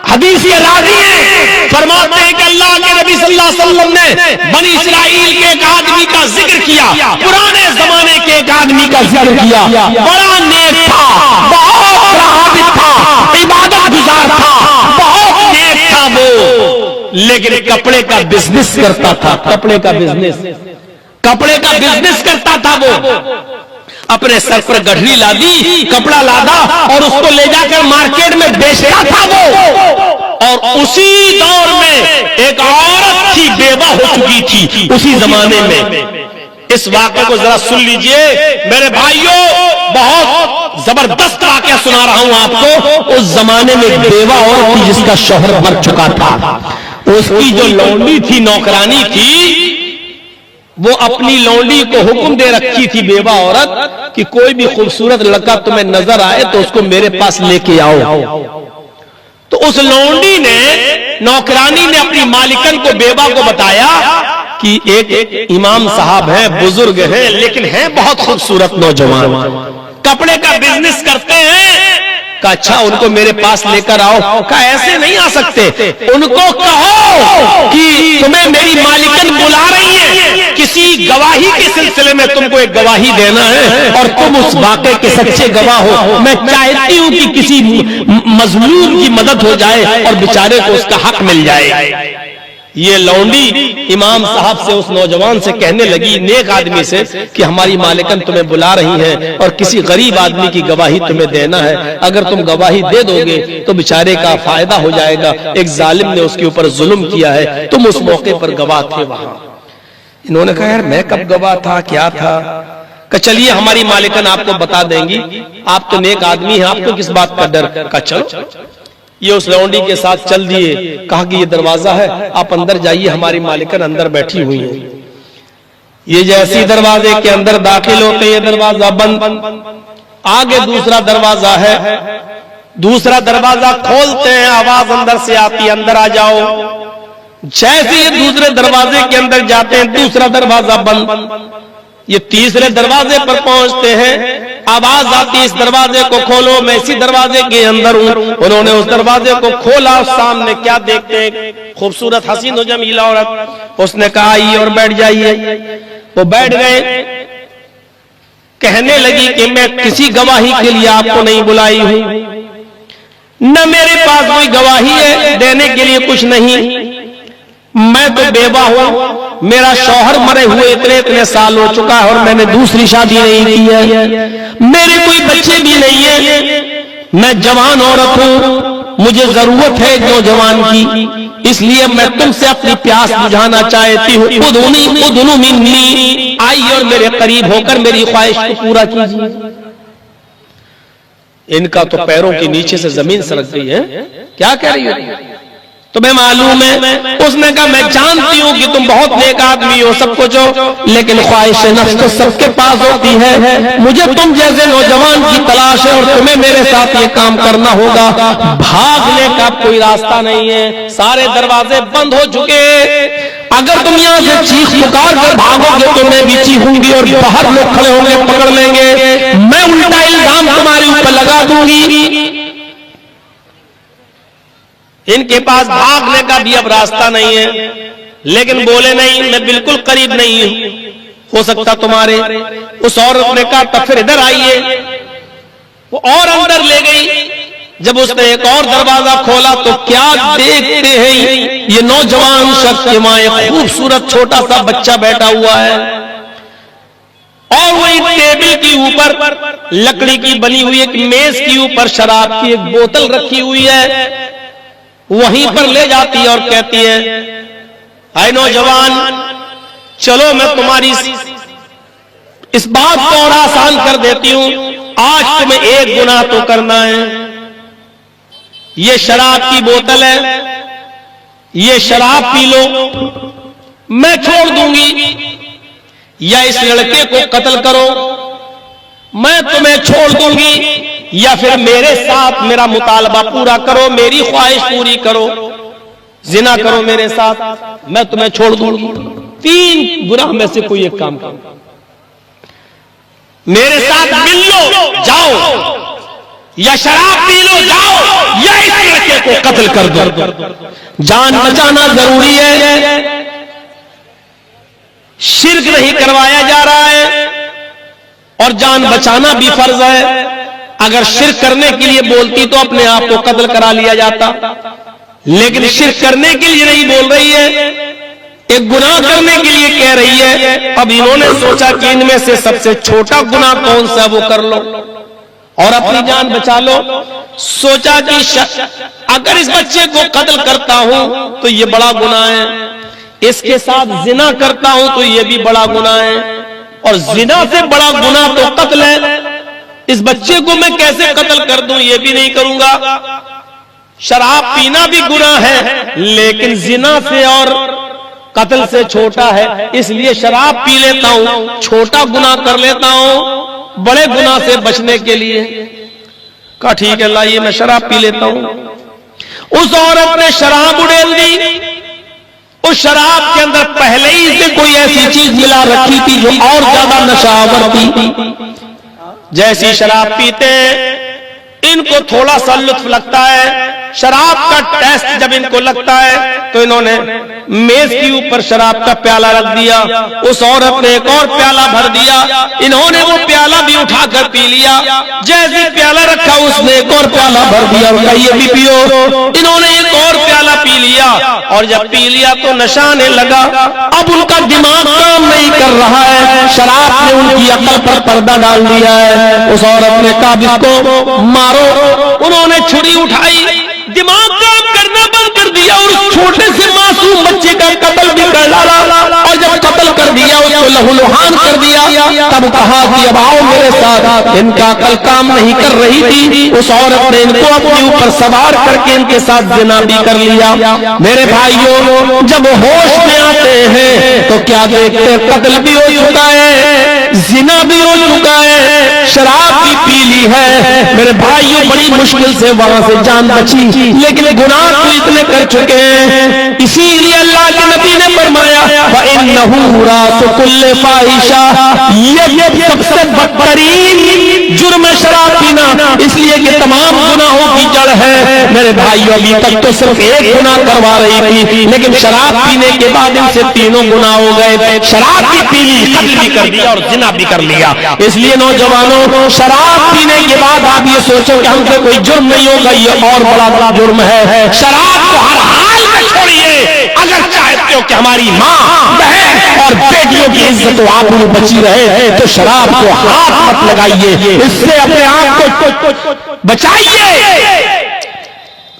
S1: حدیث یہ راوی ہیں، فرماتے ہیں کہ اللہ کے نبی صلی اللہ علیہ وسلم نے بنی اسرائیل کے ایک آدمی کا ذکر کیا، پرانے زمانے کے ایک آدمی کا ذکر کیا، بڑا نیک تھا، بہت عابد تھا، عبادت گزار تھا، بہت نیک تھا وہ، لیکن کپڑے کا بزنس کرتا تھا، کپڑے کا بزنس کرتا تھا وہ، اپنے سر پر گٹھڑی لادی، کپڑا لادا اور اس کو لے جا کر مارکیٹ میں بیچتا تھا وہ۔ اور اسی دور میں ایک عورت تھی، بیوہ ہو چکی تھی اسی زمانے میں۔ اس واقعے کو ذرا سن لیجئے میرے بھائیوں، بہت زبردست واقعہ سنا رہا ہوں آپ کو۔ اس زمانے میں بیوہ عورت تھی جس کا شوہر مر چکا تھا، اس کی جو لونڈی تھی، نوکرانی تھی، وہ اپنی لونڈی کو حکم دے رکھی تھی بیوہ عورت کہ کوئی بھی خوبصورت لڑکا تمہیں نظر آئے تو اس کو میرے پاس لے کے آؤ۔ تو اس لونڈی نے، نوکرانی نے اپنی مالکن کو، بیوہ کو بتایا کہ ایک امام صاحب ہیں، بزرگ ہیں، لیکن ہیں بہت خوبصورت نوجوان، کپڑے کا بزنس کرتے ہیں۔ کہا اچھا ان کو میرے پاس لے کر آؤ۔ کہا ایسے نہیں آ سکتے، ان کو کہو کہ تمہیں میری مالکن بلا رہی ہے، کسی گواہی کے سلسلے میں تم کو ایک گواہی دینا ہے اور تم اس واقعے کے سچے گواہ ہو۔ میں چاہتی ہوں کہ کسی مظلوم کی مدد ہو جائے اور بیچارے کو اس کا حق مل جائے۔ یہ لونڈی امام صاحب سے، اس نوجوان سے کہنے لگی، نیک آدمی سے، کہ ہماری مالکن تمہیں بلا رہی ہیں اور کسی غریب آدمی کی گواہی تمہیں دینا ہے، اگر تم گواہی دے دو گے تو بیچارے کا فائدہ ہو جائے گا، ایک ظالم نے اس کے اوپر ظلم کیا ہے، تم اس موقع پر گواہ تھے وہاں۔ انہوں نے کہا یار میں کب گواہ تھا، کیا تھا؟ کہ چلیے ہماری مالکن آپ کو بتا دیں گی، آپ تو نیک آدمی ہیں، آپ کو کس بات کا ڈر؟ کہا چلو۔ یہ اس لونڈی کے ساتھ چل دیے، کہا کہ یہ دروازہ ہے، آپ اندر جائیے، ہماری مالکن اندر بیٹھی ہوئی ہیں۔ یہ جیسی دروازے کے اندر داخل ہوتے یہ دروازہ بند، آگے دوسرا دروازہ ہے، دوسرا دروازہ کھولتے ہیں، آواز اندر سے آتی، اندر آ جاؤ۔ جیسے یہ دوسرے دروازے کے اندر جاتے ہیں، دوسرا دروازہ بند، یہ تیسرے دروازے پر پہنچتے ہیں، آواز آتی اس دروازے کو کھولو، میں اسی دروازے کے اندر ہوں۔ انہوں نے اس دروازے کو کھولا، سامنے کیا دیکھتے ہیں؟ خوبصورت حسین و جمیل عورت۔ اس نے کہا آئیے اور بیٹھ جائیے۔ وہ بیٹھ گئے، کہنے لگی کہ میں کسی گواہی کے لیے آپ کو نہیں بلائی ہوں، نہ میرے پاس کوئی گواہی ہے دینے کے لیے کچھ نہیں، میں تو بیوہ ہوں، میرا شوہر مرے ہوئے اتنے سال ہو چکا ہے اور میں نے دوسری شادی نہیں کی ہے، میرے کوئی بچے بھی نہیں ہیں، میں جوان عورت ہوں، مجھے ضرورت ہے نوجوان کی، اس لیے میں تم سے اپنی پیاس بجھانا چاہتی ہوں، ادنو منی، آئیے اور میرے قریب ہو کر میری خواہش کو پورا کیجیے۔ ان کا تو پیروں کے نیچے سے زمین سرک گئی ہے، کیا کہہ رہی ہو؟ تمہیں معلوم ہے؟ اس نے کہا میں جانتی ہوں کہ تم بہت نیک آدمی ہو، سب کچھ ہو، لیکن خواہش نفس تو سب کے پاس ہوتی ہے، مجھے تم جیسے نوجوان کی تلاش ہے اور تمہیں میرے ساتھ یہ کام کرنا ہوگا، بھاگنے کا کوئی راستہ نہیں ہے، سارے دروازے بند ہو چکے، اگر تم یہاں سے چیخ پکار کر بھاگو گے تو میں بھی چیخوں گی اور باہر لوگ کھڑے ہوں گے، پکڑ لیں گے، میں الٹا الزام تمہارے اوپر لگا دوں گی. ان کے پاس بھاگنے کا بھی اب راستہ نہیں ہے، لیکن بولے نہیں میں بالکل قریب نہیں ہوں، ہو سکتا تمہارے. اس عورت نے کہا تب پھر ادھر آئیے. وہ اور اندر لے گئی. جب اس نے ایک اور دروازہ کھولا تو کیا دیکھتے ہیں یہ نوجوان شخص کے وہاں ایک خوبصورت چھوٹا سا بچہ بیٹھا ہوا ہے، اور وہی ٹیبل کے اوپر لکڑی کی بنی ہوئی ایک میز کے اوپر شراب کی ایک بوتل رکھی ہوئی ہے. وہیں پر لے جاتی ہے اور کہتی ہے اے نوجوان چلو میں تمہاری اس بات کو اور آسان کر دیتی ہوں. آج تمہیں ایک گناہ تو کرنا ہے. یہ شراب کی بوتل ہے، یہ شراب پی لو، میں چھوڑ دوں گی، یا اس لڑکے کو قتل کرو میں تمہیں چھوڑ دوں گی، یا پھر میرے ساتھ میرا مطالبہ پورا کرو، میری خواہش پوری کرو، زنا کرو میرے ساتھ، میں تمہیں چھوڑ دوں گی. 3 گناہ میں سے کوئی ایک کام کرو. میرے ساتھ مل لو جاؤ، یا شراب پی لو جاؤ، یا اس لڑکے کو قتل کر دو. جان بچانا ضروری ہے، شرک نہیں کروایا جا رہا ہے، اور جان بچانا بھی فرض ہے. اگر شرک کرنے کے لیے بولتی تو اپنے آپ کو قتل کرا لیا جاتا، لیکن شرک کرنے کے لیے نہیں بول رہی ہے، ایک گناہ کرنے کے لیے کہہ رہی ہے. اب انہوں نے سوچا کہ ان میں سے سب سے چھوٹا گناہ کون سا وہ کر لو اور اپنی جان بچا لو. سوچا کہ اگر اس بچے کو قتل کرتا ہوں تو یہ بڑا گناہ ہے، اس کے ساتھ زنا کرتا ہوں تو یہ بھی بڑا گناہ ہے، اور زنا سے بڑا گناہ تو قتل ہے. اس بچے کو میں کیسے قتل کر دوں، یہ بھی نہیں کروں گا. شراب پینا بھی گناہ ہے، لیکن زنا سے اور قتل سے چھوٹا ہے، اس لیے شراب پی لیتا ہوں، چھوٹا گناہ کر لیتا ہوں بڑے گناہ سے بچنے کے لیے. کہا ٹھیک ہے لائیے میں شراب پی لیتا ہوں. اس عورت نے شراب اڑیل دی. اس شراب کے اندر پہلے ہی سے کوئی ایسی چیز ملا رکھی تھی جو اور زیادہ نشہ تھی. جیسی شراب پیتے ان کو تھوڑا سا لطف لگتا ہے، شراب کا ٹیسٹ جب ان کو لگتا ہے تو انہوں نے میز کے اوپر شراب کا پیالہ رکھ دیا. اس عورت نے ایک اور پیالہ بھر دیا، انہوں نے وہ پیالہ بھی اٹھا کر پی لیا. جیسے پیالہ رکھا اس نے ایک اور پیالہ بھر دیا اور کہا یہ بھی پیو. انہوں نے ایک اور پیالہ پی لیا، اور جب پی لیا تو نشہ آنے لگا. اب ان کا دماغ کام نہیں کر رہا ہے، شراب نے ان کی عقل پر پردہ ڈال دیا ہے. اس عورت نے کہا اس کو مارو. انہوں نے چھری اٹھائی، دماغ کام کرنا بند کر دیا اور اس چھوٹے سے معصوم بچے کا قتل بھی کر ڈالا. اور جب قتل کر دیا اس کو لہو لہان کر دیا. تب کہا کہ اب آؤ میرے ساتھ. ان کا عقل کام نہیں کر رہی تھی، اس عورت نے ان کو اپنے اوپر سوار کر کے ان کے ساتھ زنا بھی کر لیا. میرے بھائیوں جب ہوش میں آتے ہیں تو کیا دیکھتے قتل بھی ہو چکا ہے، زنا بھی ہو چکا ہے، شراب بھی پی لی ہے. میرے بھائیوں بڑی مشکل سے وہاں سے جان بچی، لیکن گناہ تو اتنے کر چکے ہیں. اسی لیے اللہ کے نبی نے فرمایا وَإِنَّهُ رَأْسُ كُلِّ فَاحِشَةٍ، یہ سب سے بدترین جرم شراب پینا، اس لیے کہ تمام گناہوں کی جڑ ہے. میرے بھائیوں ابھی تک تو صرف ایک گناہ کروا رہی تھی، لیکن شراب پینے کے بعد ان سے 3 گناہ ہو گئے. شراب بھی پی لی، قتل بھی کر دیا اور زنا بھی کر لیا. اس لیے نوجوانوں شراب پینے کے بعد آپ یہ سوچو کہ ہم سے کوئی جرم نہیں ہوگا، یہ اور بڑا جرم ہے. شراب کو ہر حال میں چھوڑیے. اگر چاہتے ہو کہ ہماری ماں بہن اور بیٹیوں کی عزت و آبرو بچی رہے تو شراب کو ہاتھ مت لگائیے، اس سے اپنے آپ کو بچائیے.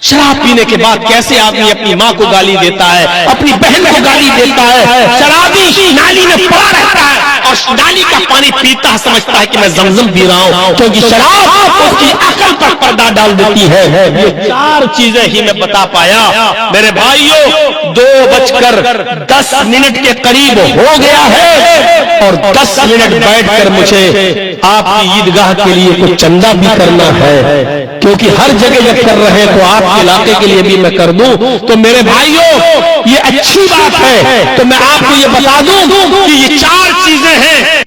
S1: شراب پینے کے بعد کیسے آدمی اپنی ماں کو گالی دیتا ہے، اپنی بہن کو گالی دیتا ہے. شرابی نالی میں پڑا رہتا ہے اور نالی کا پانی پیتا سمجھتا ہے کہ میں زمزم پی رہا ہوں، کیونکہ شراب اس کی عقل پر پردہ ڈال دیتی ہے. یہ 4 چیزیں ہی میں بتا پایا. میرے بھائیوں 2:10 کے قریب ہو گیا ہے، اور 10 منٹ بیٹھ کر مجھے آپ کی عیدگاہ کے لیے کچھ چندہ بھی کرنا ہے، کیونکہ ہر جگہ جب کر رہے تو آپ کے علاقے کے لیے بھی میں کر دوں. تو میرے بھائیوں یہ اچھی بات ہے. تو میں آپ کو یہ بتا دوں کہ یہ 4 چیزیں ہیں.